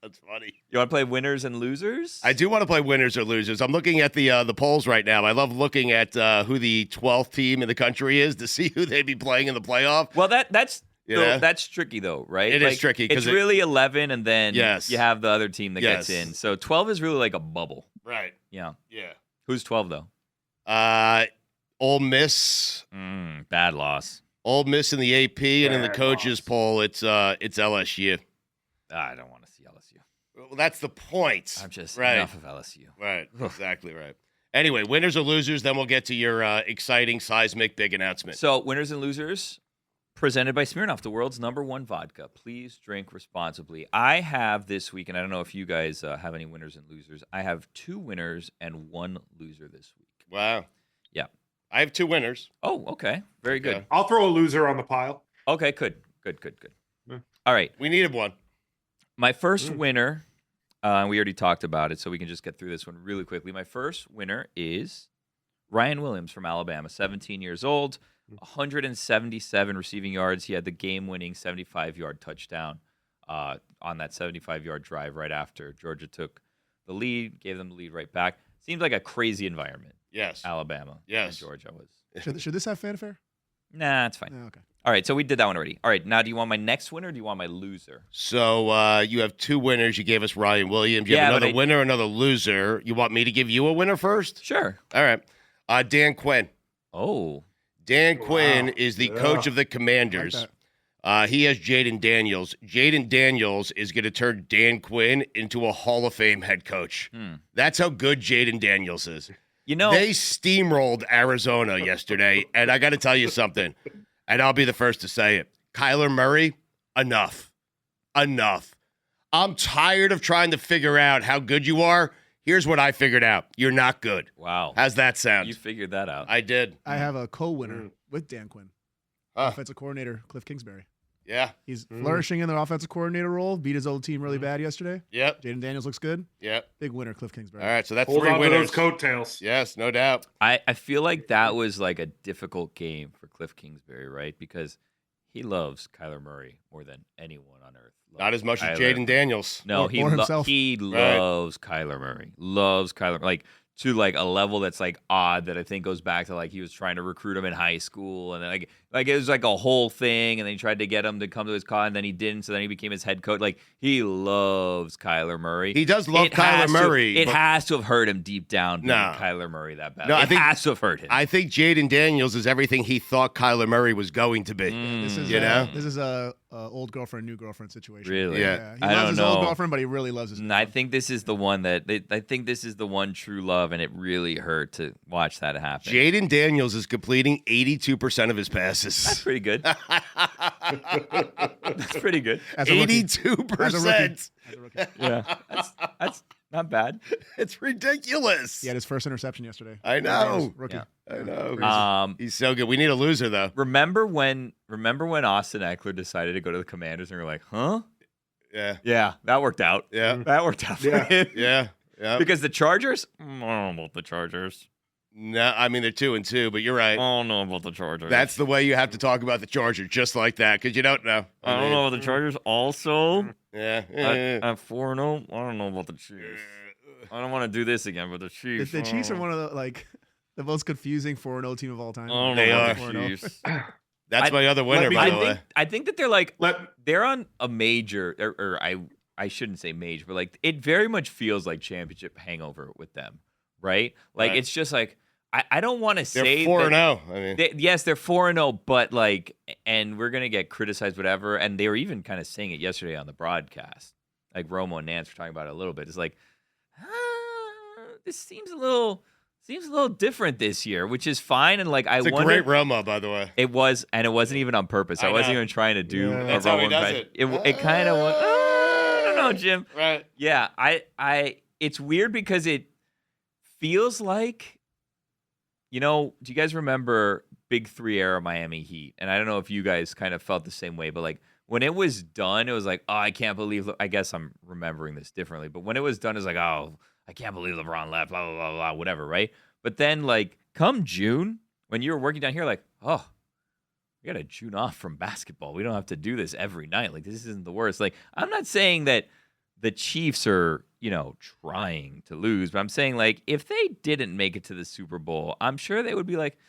G: That's funny.
H: You want to play winners and losers?
G: I do want to play winners or losers. I'm looking at the polls right now. I love looking at who the 12th team in the country is to see who they'd be playing in the playoff.
H: Well, that's
G: Yeah.
H: that's tricky though, right?
G: It is tricky, 'cause
H: It's really 11, and then
G: Yes.
H: you have the other team that gets
G: Yes.
H: in. So 12 is really like a bubble.
G: Right.
H: Yeah.
G: Yeah.
H: Who's 12 though?
G: Ole Miss.
H: Bad loss.
G: Ole Miss in the AP, and in the
I: Bad
G: coaches
I: loss.
G: poll, it's LSU.
H: I don't want to see LSU.
G: Well, that's the point.
H: I'm just
G: right.
H: enough of LSU.
G: Right. Exactly right. Anyway, winners or losers, then we'll get to your exciting, seismic, big announcement.
H: So winners and losers, Presented by Smirnoff, the world's #1 vodka. Please drink responsibly. I have this week, and I don't know if you guys have any winners and losers. I have 2 winners and 1 loser this week.
G: Wow.
H: Yeah.
G: I have 2 winners.
H: Oh, okay. Very good.
G: Yeah.
I: I'll throw a loser on the pile.
H: Okay, good.
I: Yeah.
H: All right.
G: We needed one.
H: My first winner, we already talked about it, so we can just get through this one really quickly. My first winner is Ryan Williams from Alabama, 17 years old, 177 receiving yards. He had the game-winning 75-yard touchdown on that 75-yard drive right after Georgia took the lead, gave them the lead right back. Seemed like a crazy environment.
G: Yes.
H: Alabama.
G: Yes.
H: And Georgia was.
J: Should this have fanfare?
H: Nah, it's fine.
J: Yeah, okay.
H: All right, so we did that one already. All right, now do you want my next winner or do you want my loser?
G: So you have 2 winners. You gave us Ryan Williams. You have another winner, another loser. You want me to give you a winner first?
H: Sure.
G: All right. Dan Quinn.
H: Oh.
G: Dan Quinn is the coach of the Commanders. He has Jaden Daniels. Jaden Daniels is going to turn Dan Quinn into a Hall of Fame head coach. That's how good Jaden Daniels is.
H: You know,
G: they steamrolled Arizona yesterday, and I got to tell you something, and I'll be the first to say it. Kyler Murray, enough. I'm tired of trying to figure out how good you are. Here's what I figured out. You're not good.
H: Wow.
G: How's that sound?
H: You figured that out.
G: I did.
J: I have a co-winner with Dan Quinn. Offensive coordinator, Cliff Kingsbury.
G: Yeah.
J: He's flourishing in the offensive coordinator role. Beat his old team really bad yesterday.
G: Yep.
J: Jaden Daniels looks good.
G: Yep.
J: Big winner, Cliff Kingsbury.
G: All right, so that's
I: Hold
G: 3
I: on
G: winners.
I: to those coattails.
G: Yes, no doubt.
H: I feel like that was like a difficult game for Cliff Kingsbury, right? Because he loves Kyler Murray more than anyone on earth.
G: Not as much as
H: Kyler.
G: Jaden Daniels.
H: No,
J: Or himself.
H: he loves Kyler Murray. Loves Kyler, like to like a level that's like odd that I think goes back to like he was trying to recruit him in high school and then like it was like a whole thing and then he tried to get him to come to his college and then he didn't, so then he became his head coach. Like he loves Kyler Murray.
G: He does love Kyler Murray.
H: It has to have hurt him deep down being
G: No.
H: Kyler Murray that bad.
G: No, I
H: it
G: think-
H: has to have hurt him.
G: I think Jaden Daniels is everything he thought Kyler Murray was going to be.
J: This is,
G: You know?
J: This is a old girlfriend, new girlfriend situation.
H: Really?
G: Yeah.
J: He
H: I
J: loves
H: don't
J: his
H: know.
J: old girlfriend, but he really loves his new
H: I
J: one.
H: think this is the one I think this is the one true love, and it really hurt to watch that happen.
G: Jaden Daniels is completing 82% of his passes.
H: That's pretty good. That's pretty good.
J: As a rookie.
G: 82%.
J: As a rookie.
H: Yeah, that's not bad.
G: It's ridiculous.
J: He had his first interception yesterday.
G: I know.
J: Rookie.
H: Yeah.
G: I know. He's so good. We need a loser, though.
H: Remember when Austin Eckler decided to go to the Commanders, and we were like, huh?
G: Yeah.
H: Yeah, that worked out.
G: Yeah.
H: That worked out for him.
G: Yeah. Yeah.
H: Because the Chargers, I don't know about the Chargers.
G: No, I mean, they're 2-2, but you're right.
H: I don't know about the Chargers.
G: That's the way you have to talk about the Chargers, just like that, because you don't know.
H: I don't know about the Chargers. Also,
G: Yeah.
H: at 4-0, I don't know about the Chiefs. I don't want to do this again, but the Chiefs.
J: The Chiefs are one of the most confusing 4-0 team of all time.
H: I don't
G: They
H: know
G: are.
H: about the Chiefs.
G: That's my other winner, by the way.
H: I think that they're like they're on a major, or I shouldn't say major, but like it very much feels like championship hangover with them, right? Like
G: Right.
H: it's just like I don't want to say
G: They're 4-0. I mean,
H: yes, they're 4-0, but like, and we're gonna get criticized, whatever. And they were even kind of saying it yesterday on the broadcast. Like Romo and Nance were talking about it a little bit. It's like, this seems a little different this year, which is fine. And like,
G: it's a great Romo, by the way.
H: it was, and it wasn't even on purpose. I wasn't
G: know.
H: even trying to do a
G: That's how he
H: Romo
G: does
H: impression.
G: it.
H: It kind of was. I don't know, Jim.
G: Right.
H: Yeah, it's weird because it feels like, do you guys remember Big 3 era Miami Heat? And I don't know if you guys kind of felt the same way, but like when it was done, it was like, oh, I can't believe, I guess I'm remembering this differently, but when it was done, it was like, oh, I can't believe LeBron left, blah, blah, blah, blah, whatever, right? But then like come June, when you were working down here, like, oh, we got a June off from basketball. We don't have to do this every night. Like, this isn't the worst. Like, I'm not saying that the Chiefs are, trying to lose, but I'm saying, like, if they didn't make it to the Super Bowl, I'm sure they would be like,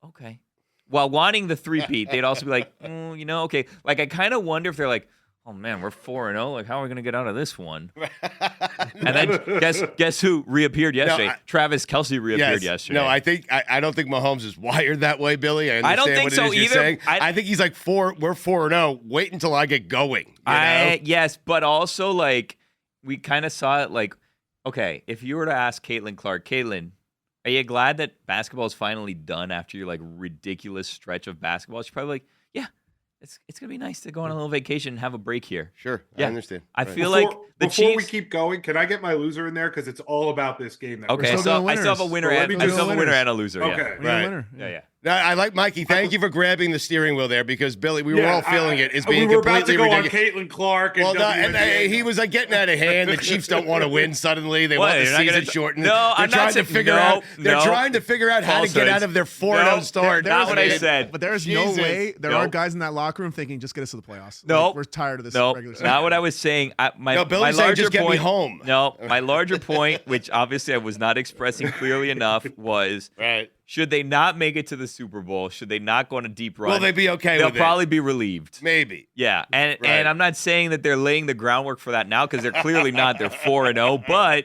H: okay. While wanting the three-peat, they'd also be like, okay. Like, I kind of wonder if they're like, oh, man, we're 4-0. Like, how are we going to get out of this one? And then guess who reappeared yesterday? Travis Kelce reappeared yesterday.
G: No, I don't think Mahomes is wired that way, Billy.
H: I don't think so either.
G: I think he's like we're 4-0. Wait until I get going.
H: Yes, but also like we kind of saw it like, okay, if you were to ask Caitlin Clark, Caitlin, Are you glad that basketball is finally done after your like ridiculous stretch of basketball? It's probably like, yeah, it's gonna be nice to go on a little vacation and have a break here.
G: Sure,
H: yeah.
G: I understand.
H: I feel like the
I: before
H: Chiefs.
I: we keep going, can I get my loser in there because it's all about this game?
H: Okay, so I still have a winner. I still have a winner and a loser.
I: Okay,
H: yeah.
J: Winner.
H: Yeah.
G: No, I like Mikey. Thank you for grabbing the steering wheel there because Billy, we were all feeling it as being
I: we were about
G: completely
I: to go
G: ridiculous.
I: on Caitlin Clark. And
G: Well, no, and he was like getting out of hand. The Chiefs don't want to win suddenly. They want the season shortened.
H: No,
G: they're trying to figure out. They're trying to figure out how to get out of their 4-0 start.
H: Not what I said.
J: But there's no way there are guys in that locker room thinking, just get us to the playoffs.
H: No,
J: we're tired of this.
H: No,
J: regular season.
H: not what I was saying. My
G: Billy's saying
H: larger
G: just get
H: point,
G: me home.
H: No, my larger point, which obviously I was not expressing clearly enough, was should they not make it to the Super Bowl? Should they not go on a deep run?
G: Will they be okay
H: They'll
G: with it?
H: probably be relieved.
G: Maybe.
H: Yeah, and I'm not saying that they're laying the groundwork for that now because they're clearly not. They're 4-0, but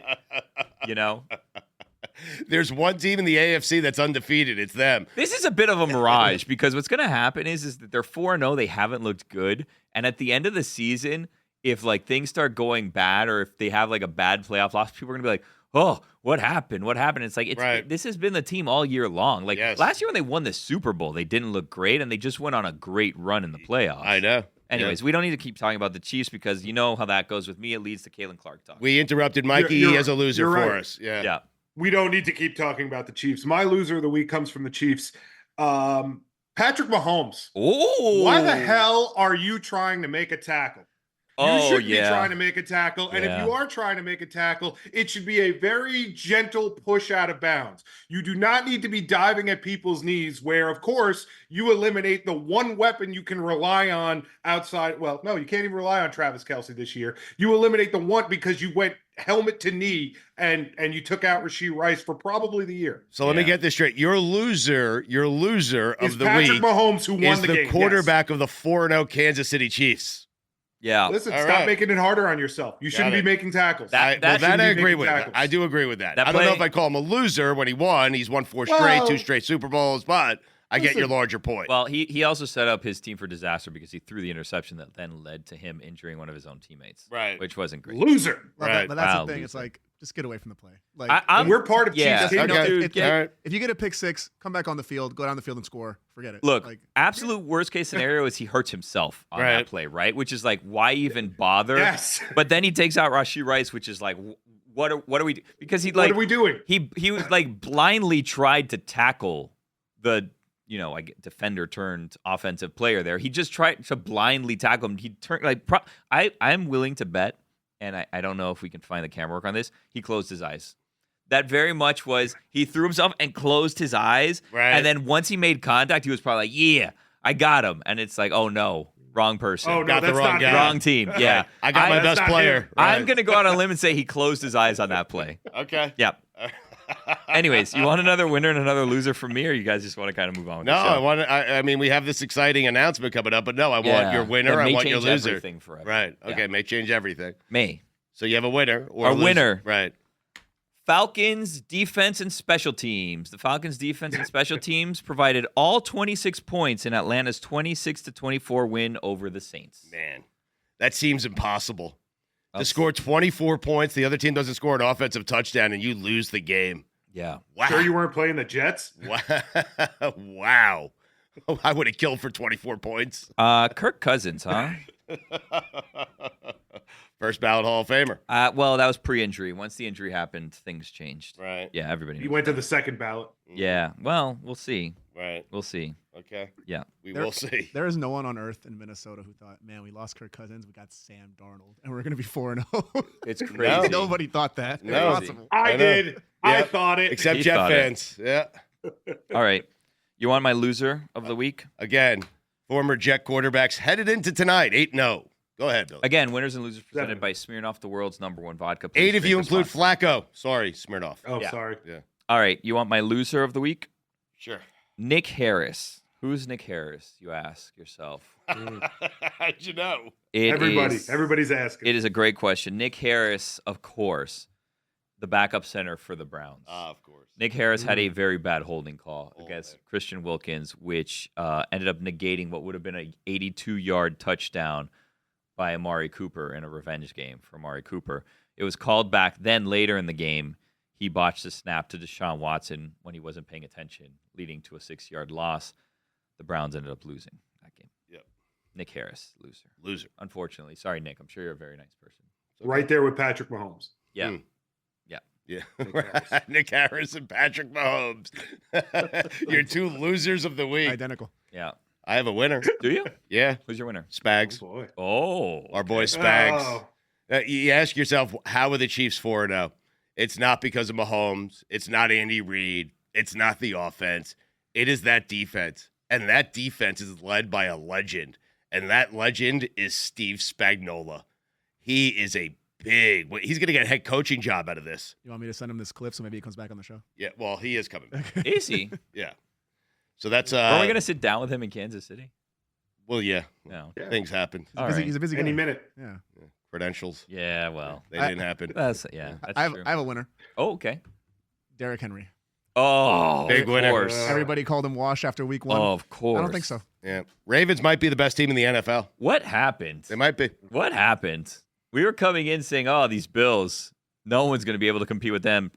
G: there's one team in the AFC that's undefeated. It's them.
H: This is a bit of a mirage because what's going to happen is that they're 4-0. They haven't looked good, and at the end of the season, if like things start going bad or if they have like a bad playoff loss, people are going to be like, oh, what happened? What happened? It's like this has been the team all year long. Like last year when they won the Super Bowl, they didn't look great, and they just went on a great run in the playoffs.
G: I know.
H: Anyways, we don't need to keep talking about the Chiefs because you know how that goes with me. It leads to Caitlin Clark talk.
G: We interrupted Mikey as a loser for us. Yeah.
I: We don't need to keep talking about the Chiefs. My loser of the week comes from the Chiefs. Patrick Mahomes.
H: Oh,
I: why the hell are you trying to make a tackle? You shouldn't be trying to make a tackle. And if you are trying to make a tackle, it should be a very gentle push out of bounds. You do not need to be diving at people's knees where, of course, you eliminate the one weapon you can rely on outside. Well, no, you can't even rely on Travis Kelce this year. You eliminate the one because you went helmet to knee and you took out Rashee Rice for probably the year.
G: So let me get this straight. Your loser of the
I: Patrick
G: week
I: Mahomes, who won
G: is
I: the
G: the
I: game.
G: quarterback of the 4-0 Kansas City Chiefs.
H: Yeah.
I: Listen, stop making it harder on yourself. You shouldn't be making tackles.
G: That I agree with. I do agree with that. I don't know if I call him a loser when he won. He's won 4 straight, 2 straight Super Bowls, but I get your larger point.
H: Well, he also set up his team for disaster because he threw the interception that then led to him injuring one of his own teammates.
G: Right.
H: Which wasn't great.
I: Loser.
J: But that's the thing. It's like, just get away from the play. Like
I: we're part of Chiefs.
J: If you get a pick 6, come back on the field, go down the field and score. Forget it.
H: Look, absolute worst case scenario is he hurts himself on that play, right? Which is like, why even bother?
I: Yes.
H: But then he takes out Rashee Rice, which is like, what are we? Because he like,
I: what are we doing?
H: He was like blindly tried to tackle the defender turned offensive player there. He just tried to blindly tackle him. He turned I'm willing to bet. And I don't know if we can find the camera work on this. He closed his eyes. That very much was he threw himself and closed his eyes.
G: Right.
H: And then once he made contact, he was probably like, yeah, I got him. And it's like, oh, no, wrong person.
I: Oh, no,
G: got the
I: that's
G: wrong
I: not
G: guy.
H: Wrong team. Yeah.
G: I got my best player.
H: I'm going to go out on a limb and say he closed his eyes on that play.
G: Okay.
H: Yep. Anyways, you want another winner and another loser from me, or you guys just want to kind of move on with
G: No,
H: the show?
G: I mean, we have this exciting announcement coming up, but no, I want your winner.
H: That may
G: I want your
H: change
G: loser.
H: everything forever.
G: Right. Okay. May change everything.
H: May.
G: So you have a winner or
H: Our
G: a loser.
H: winner.
G: Right.
H: Falcons defense and special teams. The Falcons defense and special teams provided all 26 points in Atlanta's 26-24 win over the Saints.
G: Man, that seems impossible. To score 24 points, the other team doesn't score an offensive touchdown, and you lose the game.
H: Yeah.
G: Wow.
I: Sure you weren't playing the Jets?
G: Wow. I would have killed for 24 points.
H: Kirk Cousins, huh?
G: First ballot Hall of Famer.
H: Well, that was pre-injury. Once the injury happened, things changed.
G: Right.
H: Yeah, everybody
I: He
H: knows
I: went to
H: that.
I: the second ballot.
H: Yeah. Well, we'll see.
G: Right.
H: We'll see.
G: Okay.
H: Yeah.
G: We will see.
J: There is no one on earth in Minnesota who thought, man, we lost Kirk Cousins, we got Sam Darnold, and we're going to be 4-0.
H: It's crazy.
J: Nobody thought that.
G: No.
J: Impossible.
I: I did.
G: Yep.
I: I thought it.
G: Except
H: He
G: Jet
H: thought it.
G: fans. Yeah.
H: All right. You want my loser of the week?
G: Again, former Jet quarterbacks headed into tonight 8-0. Go ahead, Billy.
H: Again, winners and losers presented
I: 7.
H: by Smirnoff, the world's #1 vodka. Please
G: 8 if
H: drink
G: you include
H: responsibly.
G: Flacco. Sorry, Smirnoff.
I: Oh,
H: Yeah.
I: sorry.
G: Yeah.
H: All right. You want my loser of the week?
G: Sure.
H: Nick Harris. Who's Nick Harris, you ask yourself?
G: How'd you know?
I: Everybody's asking.
H: It is a great question. Nick Harris, of course, the backup center for the Browns.
G: Of course.
H: Nick Harris had a very bad holding call against Christian Wilkins, which ended up negating what would have been an 82-yard touchdown by Amari Cooper in a revenge game for Amari Cooper. It was called back then later in the game. he botched a snap to Deshaun Watson when he wasn't paying attention, leading to a 6-yard loss. The Browns ended up losing that game.
G: Yep.
H: Nick Harris,
G: Loser.
H: Unfortunately. Sorry, Nick. I'm sure you're a very nice person.
I: Right there with Patrick Mahomes.
H: Yeah.
G: Yeah. Nick Harris and Patrick Mahomes. You're two losers of the week.
J: Identical.
H: Yeah.
G: I have a winner.
H: Do you?
G: Yeah.
H: Who's your winner?
G: Spags.
I: Oh, boy.
H: Oh.
G: Our boy Spags.
I: Oh.
G: You ask yourself, how are the Chiefs 4-0? It's not because of Mahomes. It's not Andy Reid. It's not the offense. It is that defense. And that defense is led by a legend. And that legend is Steve Spagnuolo. He is he's going to get a head coaching job out of this.
J: You want me to send him this clip so maybe he comes back on the show?
G: Yeah, well, he is coming back.
H: Is he?
G: Yeah. So that's
H: Are we going to sit down with him in Kansas City?
G: Well, yeah.
H: No.
I: Yeah.
G: Things happen.
J: He's a busy guy.
I: Any minute.
J: Yeah.
G: Credentials.
H: Yeah, well.
G: They didn't happen.
H: That's
J: I
H: true.
J: have a winner.
H: Oh, okay.
J: Derrick Henry.
H: Oh,
G: Big
H: of
G: winner.
H: course.
J: Everybody called him wash after week 1.
H: Oh, of course.
J: I don't think so.
G: Yeah. Ravens might be the best team in the NFL.
H: What happened?
G: They might be.
H: What happened? We were coming in saying, oh, these Bills, no one's going to be able to compete with them.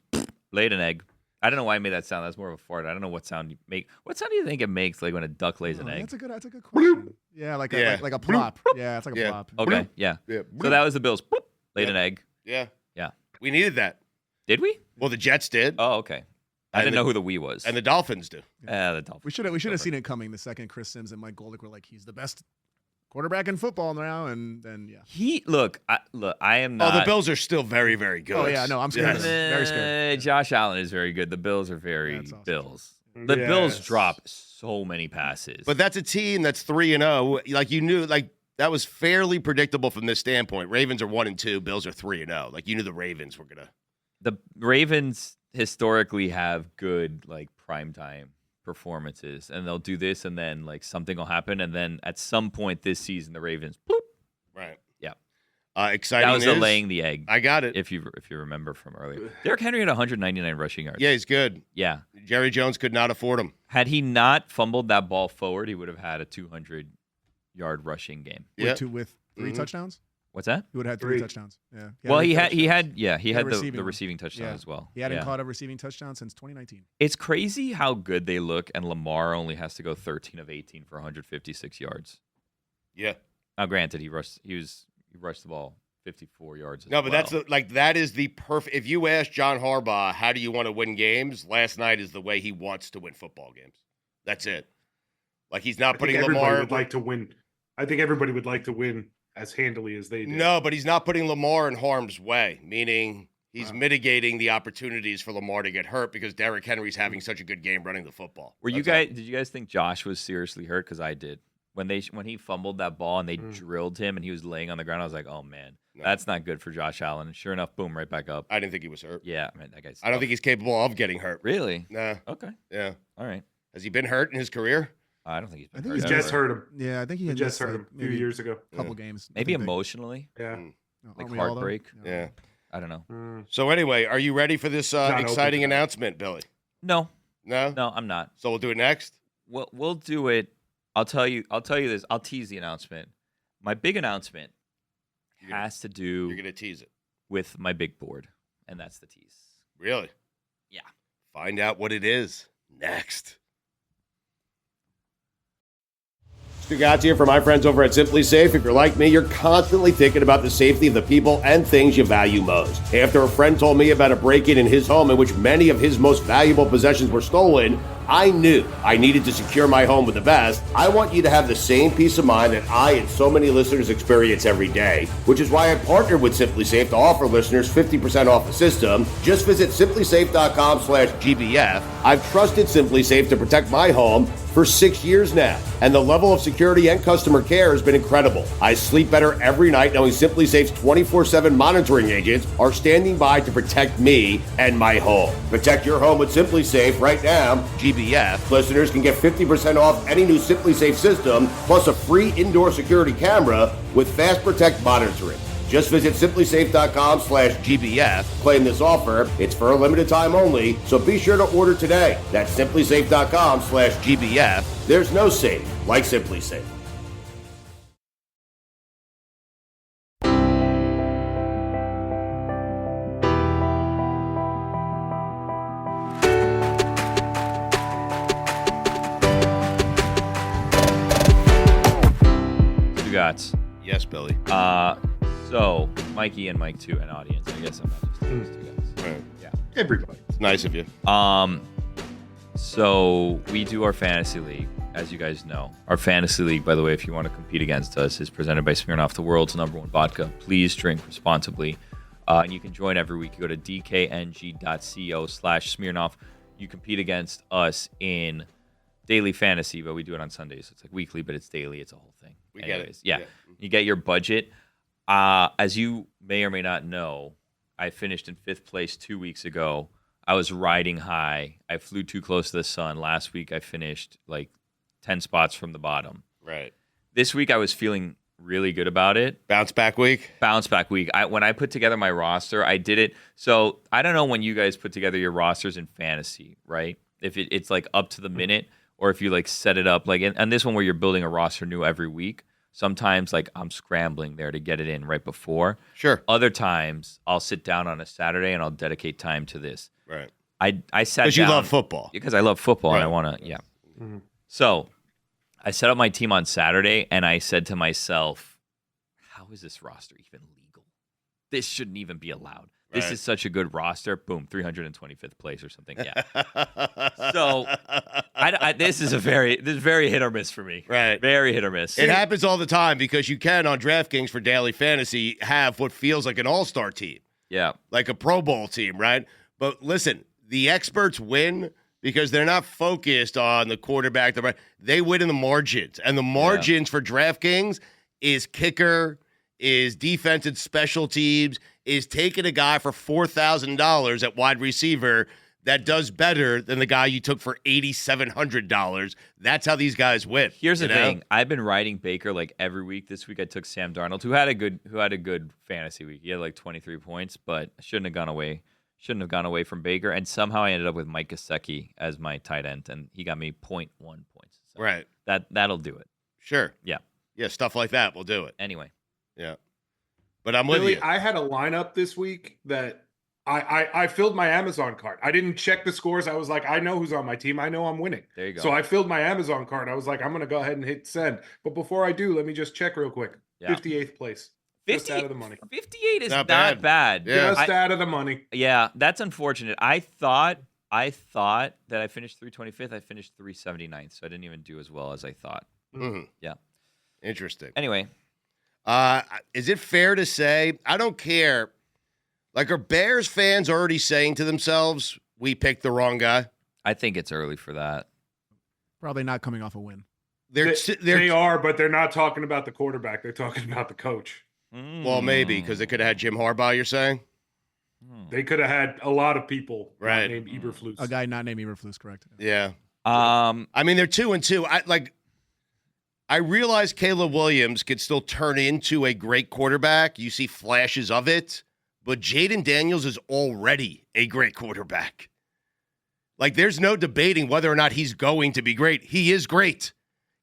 H: Laid an egg. I don't know why I made that sound. That's more of a fart. I don't know what sound you make. What sound do you think it makes like when a duck lays an egg?
J: That's a good question. Yeah, like a plop. Yeah, it's like a
G: Yeah.
J: plop.
H: Okay, yeah.
G: Yeah.
H: So that was the Bills. Boop, laid an egg.
G: Yeah.
H: Yeah.
G: We needed that.
H: Did we?
G: Well, the Jets did.
H: Oh, okay. I didn't know who the we was.
G: And the Dolphins do.
H: The Dolphins.
J: We should have seen it coming the second Chris Sims and Mike Goldick were like, he's the best quarterback in football now, and then
H: I am not.
G: Oh, the Bills are still very, very good.
J: Oh yeah, no, I'm scared.
G: Yes.
J: Very scared.
H: Josh Allen is very good. The Bills are very
J: That's awesome.
H: Bills. The
I: Yes.
H: Bills drop so many passes.
G: But that's a team that's 3-0. Like you knew, like that was fairly predictable from this standpoint. Ravens are 1-2. Bills are 3-0. Like you knew the Ravens were gonna.
H: the Ravens historically have good like primetime performances, and they'll do this, and then like something will happen, and then at some point this season, the Ravens, bloop.
G: Right.
H: Yeah.
G: Exciting.
H: That was
G: news.
H: the laying the egg.
G: I got it.
H: If you remember from earlier, Derrick Henry had 199 rushing yards.
G: Yeah, he's good.
H: Yeah.
G: Jerry Jones could not afford him.
H: Had he not fumbled that ball forward, he would have had a 200-yard rushing game.
G: Yeah.
J: With 3 touchdowns.
H: What's that?
J: He would have had 3 touchdowns. Yeah.
H: Well, he had the
J: receiving
H: receiving touchdown as well.
J: He hadn't caught a receiving touchdown since 2019.
H: It's crazy how good they look, and Lamar only has to go 13 of 18 for 156 yards.
G: Yeah.
H: Now, granted, he rushed the ball 54 yards.
G: No, but that's that is the perfect. If you ask John Harbaugh, how do you want to win games? Last night is the way he wants to win football games. That's it. Like he's not putting Lamar.
I: Would like to win. I think everybody would like to win as handily as they do.
G: No, but he's not putting Lamar in harm's way, meaning he's mitigating the opportunities for Lamar to get hurt because Derrick Henry's having such a good game running the football.
H: Did you guys think Josh was seriously hurt? Because I did. When he fumbled that ball and they drilled him and he was laying on the ground, I was like, oh man, that's not good for Josh Allen. And sure enough, boom, right back up.
G: I didn't think he was hurt.
H: Yeah, man, that guy's.
G: I don't think he's capable of getting hurt.
H: Really?
G: Nah.
H: Okay.
G: Yeah.
H: All right.
G: Has he been hurt in his career?
H: I don't think he's been
J: I think
H: hurt.
J: he's
I: Jets
H: ever.
I: hurt him.
J: Yeah, I think he
I: The
J: had
I: Jets
J: missed,
I: hurt him a few years ago.
J: A couple games.
H: Maybe
J: I think.
H: emotionally,
I: Yeah.
H: like
J: Aren't we all, though?
H: heartbreak.
G: Yeah.
H: I don't know.
G: So anyway, are you ready for this exciting
I: open.
G: announcement, Billy?
H: No,
G: No?
H: no, I'm not.
G: So we'll do it next?
H: We'll do it. I'll tell you this. I'll tease the announcement. My big announcement has to do
G: You're going to tease it.
H: with my big board, and that's the tease.
G: Really?
H: Yeah.
G: Find out what it is next. Stugotz here for my friends over at Simply Safe. If you're like me, you're constantly thinking about the safety of the people and things you value most. After a friend told me about a break-in in his home in which many of his most valuable possessions were stolen, I knew I needed to secure my home with the best. I want you to have the same peace of mind that I and so many listeners experience every day, which is why I partnered with Simply Safe to offer listeners 50% off the system. Just visit simplysafe.com/GBF. I've trusted Simply Safe to protect my home for 6 years now, and the level of security and customer care has been incredible. I sleep better every night knowing Simply Safe's 24/7 monitoring agents are standing by to protect me and my home. Protect your home with Simply Safe right now. GBF listeners can get 50% off any new Simply Safe system, plus a free indoor security camera with Fast Protect monitoring. Just visit simplysafe.com/GBF. Claim this offer. It's for a limited time only, so be sure to order today. That's simplysafe.com/GBF. There's no safe like Simply Safe.
H: Stugotz.
G: Yes, Billy.
H: So Mikey and Mike too, an audience. I guess I'm not just two guys.
G: Right.
H: Yeah.
I: Everybody.
G: It's nice of you.
H: So we do our fantasy league, as you guys know. Our fantasy league, by the way, if you want to compete against us, is presented by Smirnoff, the world's #1 vodka. Please drink responsibly. And you can join every week. You go to dkng.co/Smirnoff. You compete against us in daily fantasy, but we do it on Sundays. So it's like weekly, but it's daily. It's a whole thing.
G: We get it.
H: Yeah. You get your budget. As you may or may not know, I finished in 5th place 2 weeks ago. I was riding high. I flew too close to the sun. Last week, I finished like 10 spots from the bottom.
G: Right.
H: This week, I was feeling really good about it.
G: Bounce back week?
H: Bounce back week. When I put together my roster, I did it. So I don't know when you guys put together your rosters in fantasy, right? If it's like up to the minute, or if you like set it up like, and this one where you're building a roster new every week. Sometimes like I'm scrambling there to get it in right before.
G: Sure.
H: Other times I'll sit down on a Saturday and I'll dedicate time to this.
G: Right.
H: I sat down.
G: Because you love football.
H: Because I love football
G: Right.
H: and I want to, So I set up my team on Saturday and I said to myself, how is this roster even legal? This shouldn't even be allowed. This
G: Right.
H: is such a good roster. Boom, 325th place or something. Yeah. So this is very hit or miss for me.
G: Right.
H: Very hit or miss.
G: It happens all the time because you can on DraftKings for daily fantasy have what feels like an all-star team.
H: Yeah.
G: Like a Pro Bowl team, right? But listen, the experts win because they're not focused on the quarterback. They win in the margins. And the margins for DraftKings is kicker, is defense and special teams, is taking a guy for $4,000 at wide receiver that does better than the guy you took for $8,700. That's how these guys win.
H: Here's the thing. I've been riding Baker like every week. This week I took Sam Darnold, who had a good fantasy week. He had like 23 points, but I shouldn't have gone away from Baker. And somehow I ended up with Mike Gesicki as my tight end, and he got me 0.1 points. So
G: right.
H: That'll do it.
G: Sure.
H: Yeah.
G: Yeah, stuff like that will do it.
H: Anyway.
G: Yeah. But I'm with
I: Billy,
G: you.
I: I had a lineup this week that I filled my Amazon card. I didn't check the scores. I was like, I know who's on my team. I know I'm winning.
H: There you go.
I: So I filled my Amazon card. I was like, I'm going to go ahead and hit send. But before I do, let me just check real quick.
H: Yeah.
I: 58th place. Just out of the money.
H: 58 is
G: Not
H: not bad.
G: Yeah.
I: Just out of the money.
H: Yeah, that's unfortunate. I thought that I finished 325th. I finished 379th, so I didn't even do as well as I thought.
G: Mm-hmm.
H: Yeah.
G: Interesting.
H: Anyway.
G: Is it fair to say, I don't care, like are Bears fans already saying to themselves, we picked the wrong guy?
H: I think it's early for that.
J: Probably not coming off a win.
I: They are, but they're not talking about the quarterback. They're talking about the coach.
G: Well, maybe, because they could have had Jim Harbaugh, you're saying?
I: They could have had a lot of people
G: Right.
I: named Eberflus.
J: A guy not named Eberflus, correct?
G: Yeah.
H: I
G: mean, they're 2-2. I realize Caleb Williams could still turn into a great quarterback. You see flashes of it, but Jaden Daniels is already a great quarterback. Like, there's no debating whether or not he's going to be great. He is great.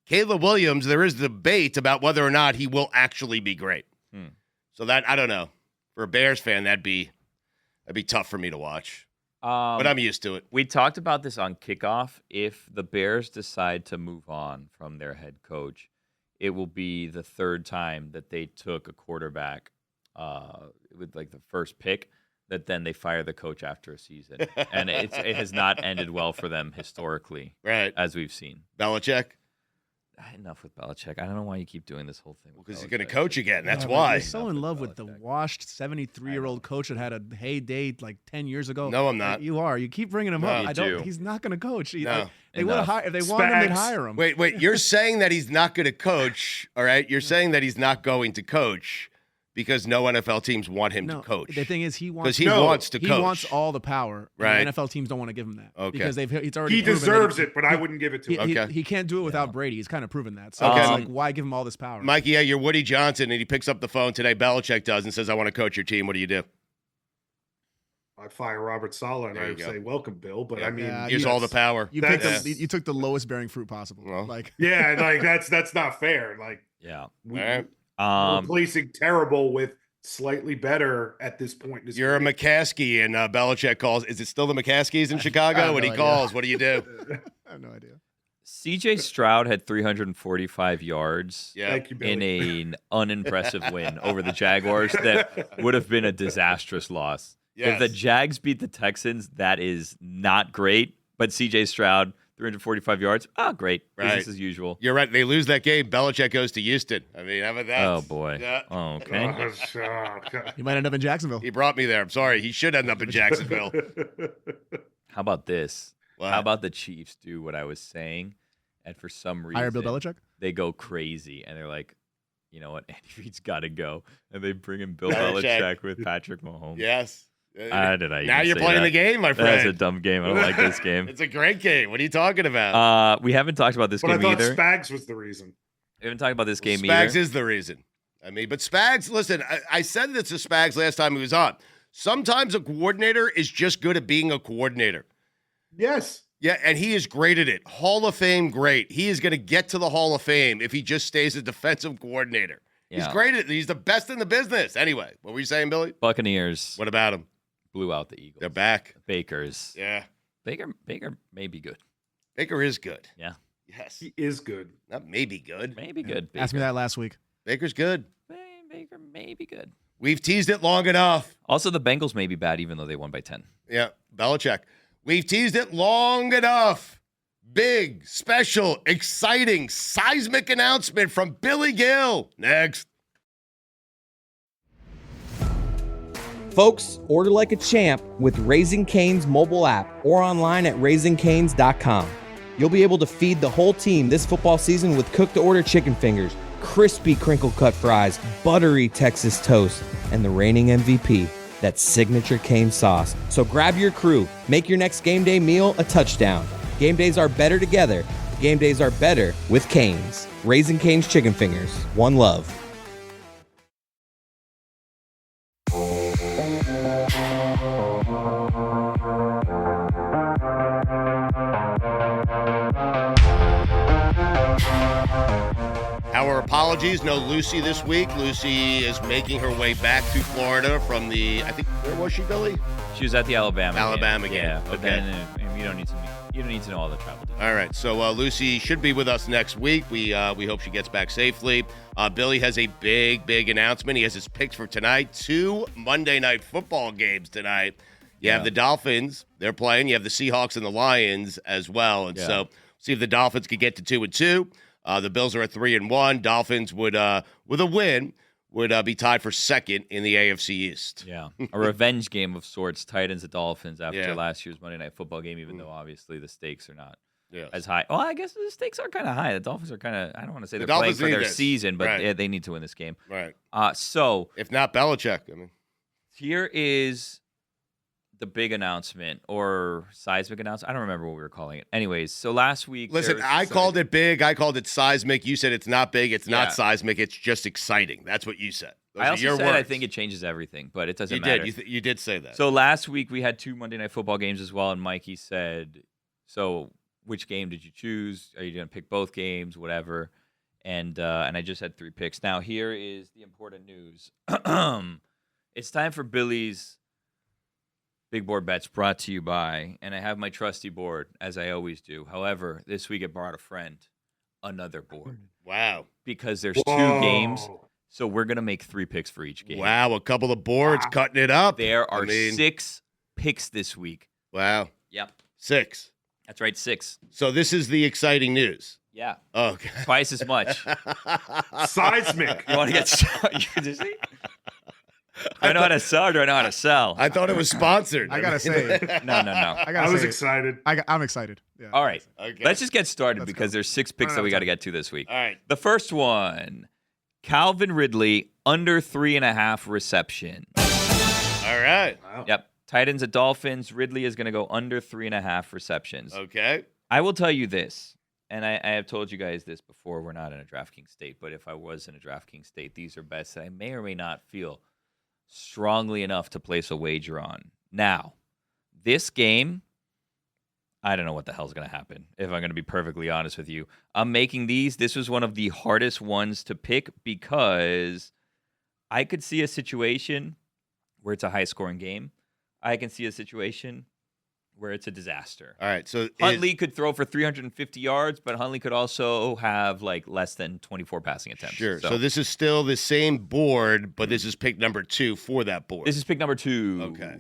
G: Caleb Williams, there is debate about whether or not he will actually be great. So that, I don't know. For a Bears fan, that'd be tough for me to watch. But I'm used to it.
H: We talked about this on kickoff. If the Bears decide to move on from their head coach, it will be the third time that they took a quarterback with like the first pick that then they fire the coach after a season. And it has not ended well for them historically,
G: right?
H: As we've seen.
G: Belichick?
H: Enough with Belichick. I don't know why you keep doing this whole thing.
G: Because he's going to coach again. That's
J: Yeah,
G: why.
J: You're so in love with the washed 73-year-old coach that had a heyday like 10 years ago.
G: No, I'm not.
J: You are. You keep bringing him
G: No,
J: up.
G: you
J: I don't.
G: do.
J: He's not going to coach.
G: No.
J: They would have if they wanted him, they'd hire him.
G: Wait. You're saying that he's not going to coach, all right? You're saying that he's not going to coach because no NFL teams want him to coach.
J: The thing is, he wants
G: to coach.
J: He wants all the power.
G: Right.
J: And NFL teams don't want to give him that.
G: Okay.
J: Because he's already.
I: He deserves it, but I wouldn't give it to him.
J: He can't do it without Brady. He's kind of proven that. So
G: Okay.
J: it's like, why give him all this power?
G: Mikey, yeah, you're Woody Johnson, and he picks up the phone today. Belichick does and says, I want to coach your team. What do you do?
I: I'd fire Robert Saleh and I would say, welcome, Bill. But I mean,
G: here's all the power.
J: You took the lowest bearing fruit possible. Like
I: that's not fair. Like we're replacing terrible with slightly better at this point.
G: You're a McCaskey, and Belichick calls. Is it still the McCaskies in Chicago? When he calls, what do you do?
J: I have no idea.
H: CJ Stroud had 345 yards
I: Thank you, Billy.
H: in an unimpressive win over the Jaguars that would have been a disastrous loss.
G: Yes.
H: If the Jags beat the Texans, that is not great. But CJ Stroud, 345 yards, great.
G: Right.
H: Business as usual.
G: You're right. They lose that game. Belichick goes to Houston. I mean, how about that?
H: Oh, boy.
G: Yeah.
H: Oh, okay.
J: You might end up in Jacksonville.
G: He brought me there. I'm sorry. He should end up in Jacksonville.
H: How about this?
G: What?
H: How about the Chiefs do what I was saying, and for some reason
J: Hire Bill Belichick?
H: they go crazy, and they're like, you know what, Andy Reid's got to go, and they bring in Bill
G: Belichick.
H: Belichick with Patrick Mahomes.
G: Yes.
H: Now
G: you're playing the game, my friend.
H: That's a dumb game. I don't like this game.
G: It's a great game. What are you talking about?
H: We haven't talked about this
I: But I
H: game
I: thought
H: either.
I: Spags was the reason.
H: We haven't talked about this game
G: Spags
H: either.
G: is the reason. I mean, but Spags, listen, I said this to Spags last time he was on. Sometimes a coordinator is just good at being a coordinator.
I: Yes.
G: Yeah, and he is great at it. Hall of Fame, great. He is going to get to the Hall of Fame if he just stays a defensive coordinator. He's
H: Yeah.
G: great at it. He's the best in the business. Anyway, what were you saying, Billy?
H: Buccaneers
G: What about him?
H: blew out the Eagles.
G: They're back.
H: Bakers.
G: Yeah.
H: Baker may be good.
G: Baker is good.
H: Yeah.
G: Yes.
I: He is good.
G: Not maybe good.
H: Maybe good.
J: Asked me that last week.
G: Baker's good.
H: Baker may be good.
G: We've teased it long enough.
H: Also, the Bengals may be bad, even though they won by 10.
G: Yeah, Belichick. We've teased it long enough. Big, special, exciting, seismic announcement from Billy Gill. Next.
F: Folks, order like a champ with Raising Cane's mobile app or online at raisingcanes.com. You'll be able to feed the whole team this football season with cooked-to-order chicken fingers, crispy crinkle-cut fries, buttery Texas toast, and the reigning MVP, that signature Cane sauce. So grab your crew, make your next game day meal a touchdown. Game days are better together. Game days are better with Cane's. Raising Cane's chicken fingers. One love.
G: Our apologies. No Lucy this week. Lucy is making her way back to Florida from the, I think, where was she, Billy?
H: She was at the Alabama game.
G: game.
H: Yeah, but
G: Okay.
H: then you don't need to know all the travel details.
G: All right. So Lucy should be with us next week. We hope she gets back safely. Billy has a big announcement. He has his picks for tonight. 2 Monday Night Football games tonight. You have the Dolphins. They're playing. You have the Seahawks and the Lions as well. And so see if the Dolphins could get to 2-2. The Bills are at 3-1. Dolphins would, with a win, would be tied for second in the AFC East.
H: Yeah, a revenge game of sorts. Titans at Dolphins after
G: Yeah.
H: last year's Monday Night Football game, even though obviously the stakes are not
G: Yes.
H: as high. Well, I guess the stakes are kind of high. The Dolphins are kind of, I don't want to say
G: The
H: they're playing
G: Dolphins
H: for their
G: need this.
H: season, but
G: Right.
H: they need to win this game.
G: Right.
H: So
G: If not Belichick, I mean.
H: here is the big announcement or seismic announcement. I don't remember what we were calling it. Anyways, so last week.
G: Listen, I called it big. I called it seismic. You said it's not big. It's not seismic. It's just exciting. That's what you said. Those
H: I
G: are
H: also
G: your
H: said
G: words.
H: I think it changes everything, but it doesn't
G: You
H: matter.
G: did. You did say that.
H: So last week we had 2 Monday Night Football games as well, and Mikey said, so which game did you choose? Are you going to pick both games, whatever? And I just had 3 picks. Now here is the important news. It's time for Billy's Big Board Bets, brought to you by, and I have my trusty board, as I always do. However, this week I brought a friend another board.
G: Wow.
H: Because there's 2 games, so we're going to make 3 picks for each game.
G: Wow, a couple of boards cutting it up.
H: There are 6 picks this week.
G: Wow.
H: Yep.
G: 6.
H: That's right, 6.
G: So this is the exciting news.
H: Yeah.
G: Okay.
H: Twice as much.
I: Seismic.
H: You want to get started? Do I know how to sell or do I know how to sell?
G: I thought it was sponsored.
J: I gotta say,
H: No.
I: I was excited.
J: I'm excited. Yeah.
H: All right.
G: Okay.
H: Let's just get started
J: Let's
H: because
J: go.
H: there's 6 picks that we got to get to this week.
G: All right.
H: The first one, Calvin Ridley, under 3.5 reception.
G: All right.
I: Wow.
H: Yep. Titans at Dolphins. Ridley is going to go under 3.5 receptions.
G: Okay.
H: I will tell you this, and I have told you guys this before. We're not in a DraftKings state, but if I was in a DraftKings state, these are bets that I may or may not feel strongly enough to place a wager on. Now, this game, I don't know what the hell's going to happen, if I'm going to be perfectly honest with you. I'm making these. This was one of the hardest ones to pick because I could see a situation where it's a high-scoring game. I can see a situation where it's a disaster.
G: All right, so
H: Huntley could throw for 350 yards, but Huntley could also have like less than 24 passing attempts.
G: Sure. So this is still the same board, but this is pick number 2 for that board.
H: This is pick number 2.
G: Okay.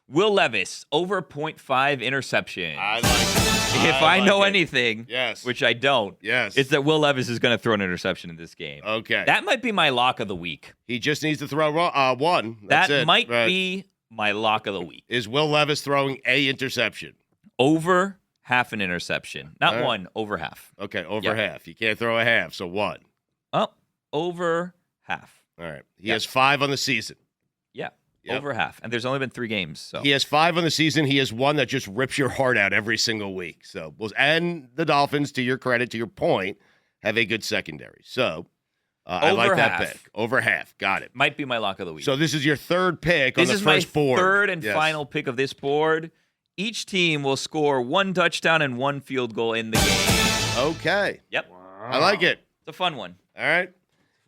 H: Will Levis, over 0.5 interception.
G: I like it.
H: If I know anything,
G: yes,
H: which I don't,
G: yes,
H: it's that Will Levis is going to throw an interception in this game.
G: Okay.
H: That might be my lock of the week.
G: He just needs to throw one. That's
H: that
G: it.
H: might be my lock of the week.
G: Is Will Levis throwing a interception?
H: Over half an interception. Not one, over half.
G: Okay, over half. You can't throw a half, so one.
H: Oh, over half.
G: All right. He has 5 on the season.
H: Yeah. Yep. Over half. And there's only been 3 games. So
G: he has 5 on the season. He has one that just rips your heart out every single week. So, and the Dolphins, to your credit, to your point, have a good secondary. So, I like that pick. Over half. Got it.
H: Might be my lock of the week.
G: So this is your third pick on the first board.
H: This is my third and final pick of this board. Each team will score 1 touchdown and 1 field goal in the game.
G: Okay.
H: Yep.
G: Wow. I like it.
H: It's a fun one.
G: All right.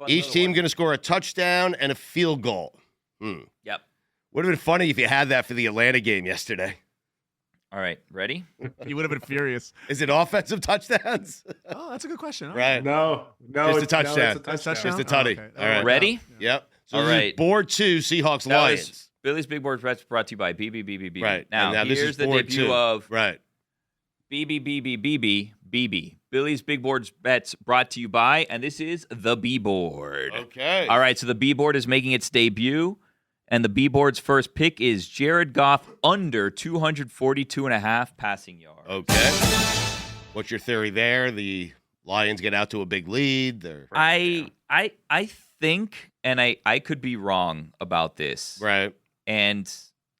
G: Each team going to score a touchdown and a field goal.
H: Yep.
G: Would have been funny if you had that for the Atlanta game yesterday.
H: All right, ready?
J: You would have been furious.
G: Is it offensive touchdowns?
J: Oh, that's a good question.
G: Right.
I: No,
G: just a touchdown.
I: No, it's a touchdown.
G: Just a tutty.
J: Oh, okay.
G: All right.
H: Ready?
G: Yep. So
H: all right.
G: Board 2, Seahawks, Lions.
H: Billy's Big Board Bets brought to you by BBBBBB.
G: Right.
H: Now
G: this
H: here's
G: is
H: the
G: board
H: debut
G: 2.
H: of
G: BBBBBBB.
H: Billy's Big Board Bets brought to you by, and this is the B Board.
G: Okay.
H: All right, so the B Board is making its debut, and the B Board's first pick is Jared Goff under 242.5 passing yards.
G: Okay. What's your theory there? The Lions get out to a big lead.
H: I think, and I could be wrong about this.
G: Right.
H: And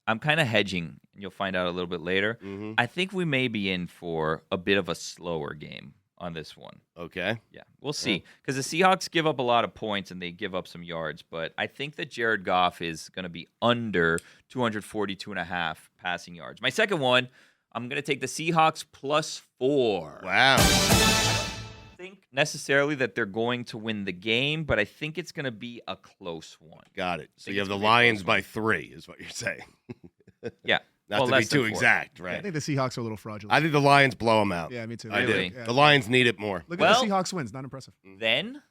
H: I'm kind of hedging, and you'll find out a little bit later.
G: Mm-hmm.
H: I think we may be in for a bit of a slower game on this one.
G: Okay.
H: Yeah, we'll see. Because the Seahawks give up a lot of points and they give up some yards, but I think that Jared Goff is going to be under 242.5 passing yards. My second one, I'm going to take the Seahawks +4.
G: Wow.
H: Think necessarily that they're going to win the game, but I think it's going to be a close one.
G: Got it. So you have the Lions by 3 is what you're saying.
H: Yeah.
G: Not to be too exact, right?
J: I think the Seahawks are a little fraudulent.
G: I think the Lions blow them out.
J: Yeah, me too.
G: I
H: Really?
G: do.
J: Yeah.
G: The Lions need it more.
J: Look at the Seahawks wins. Not impressive.
H: Then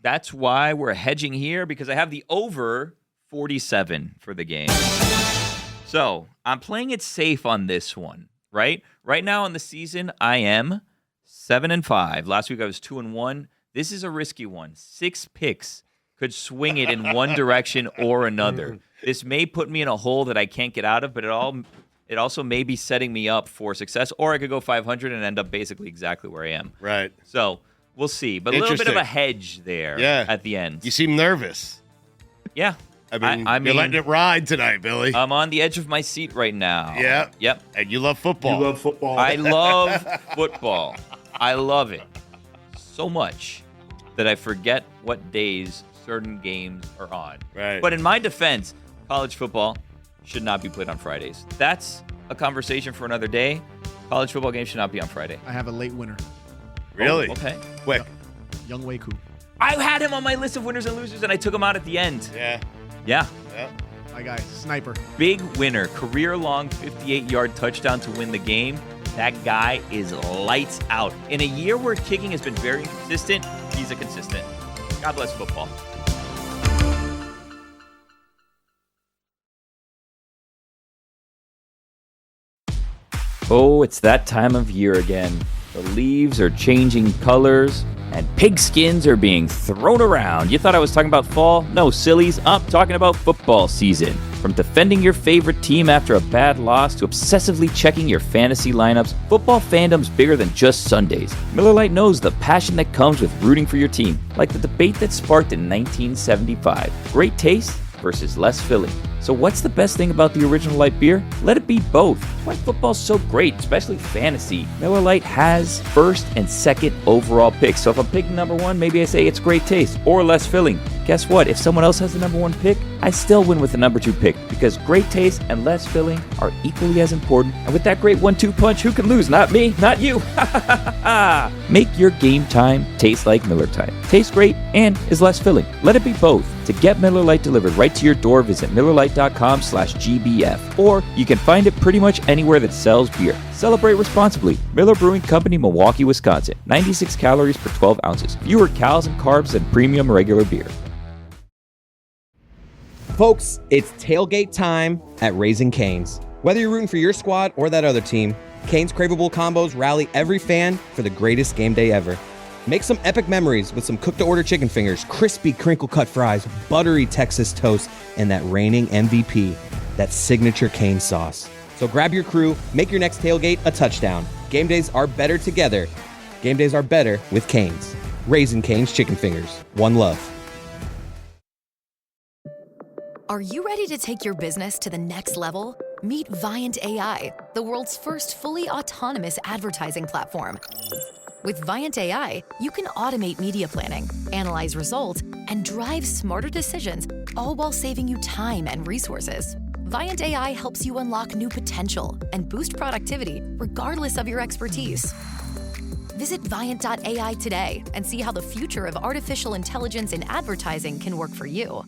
H: that's why we're hedging here, because I have the over 47 for the game. So I'm playing it safe on this one, right? Right now in the season, I am 7-5. Last week I was 2-1. This is a risky one. 6 picks could swing it in one direction or another. This may put me in a hole that I can't get out of, but it also may be setting me up for success, or I could go 500 and end up basically exactly where I am.
G: Right.
H: So we'll see. But a little bit of a hedge there at the end.
G: You seem nervous.
H: Yeah.
G: I mean, you're letting it ride tonight, Billy.
H: I'm on the edge of my seat right now.
G: Yeah.
H: Yep.
G: And you love football.
I: You love football.
H: I love football. I love it so much that I forget what days certain games are on.
G: Right.
H: But in my defense, college football should not be played on Fridays. That's a conversation for another day. College football games should not be on Friday.
J: I have a late winner.
G: Really?
H: Oh, okay.
G: Quick.
J: Young Wei Koo.
H: I had him on my list of winners and losers, and I took him out at the end.
G: Yeah.
H: Yeah.
J: My guy, sniper.
H: Big winner. Career-long 58-yard touchdown to win the game. That guy is lights out. In a year where kicking has been very inconsistent, he's a consistent. God bless football. Oh, it's that time of year again. The leaves are changing colors, and pigskins are being thrown around. You thought I was talking about fall? No, sillies. I'm talking about football season. From defending your favorite team after a bad loss to obsessively checking your fantasy lineups, football fandom's bigger than just Sundays. Miller Lite knows the passion that comes with rooting for your team, like the debate that sparked in 1975. Great taste versus less filling. So what's the best thing about the original light beer? Let it be both. That's why football's so great, especially fantasy. Miller Lite has first and second overall picks. So if I'm picking number 1, maybe I say it's great taste or less filling. Guess what? If someone else has the number 1 pick, I still win with the number 2 pick because great taste and less filling are equally as important. And with that great 1-2 punch, who can lose? Not me, not you. Make your game time taste like Miller Time. Tastes great and is less filling. Let it be both. To get Miller Lite delivered right to your door, visit MillerLite.com/GBF. Or you can find it pretty much anywhere that sells beer. Celebrate responsibly. Miller Brewing Company, Milwaukee, Wisconsin. 96 calories per 12 ounces. Fewer calories and carbs than premium regular beer.
F: Folks, it's tailgate time at Raising Cane's. Whether you're rooting for your squad or that other team, Cane's craveable combos rally every fan for the greatest game day ever. Make some epic memories with some cooked-to-order chicken fingers, crispy crinkle-cut fries, buttery Texas toast, and that reigning MVP, that signature Cane's sauce. So grab your crew, make your next tailgate a touchdown. Game days are better together. Game days are better with Cane's. Raising Cane's chicken fingers. One love.
K: Are you ready to take your business to the next level? Meet Viant AI, the world's first fully autonomous advertising platform. With Viant AI, you can automate media planning, analyze results, and drive smarter decisions, all while saving you time and resources. Viant AI helps you unlock new potential and boost productivity regardless of your expertise. Visit Viant.ai today and see how the future of artificial intelligence in advertising can work for you.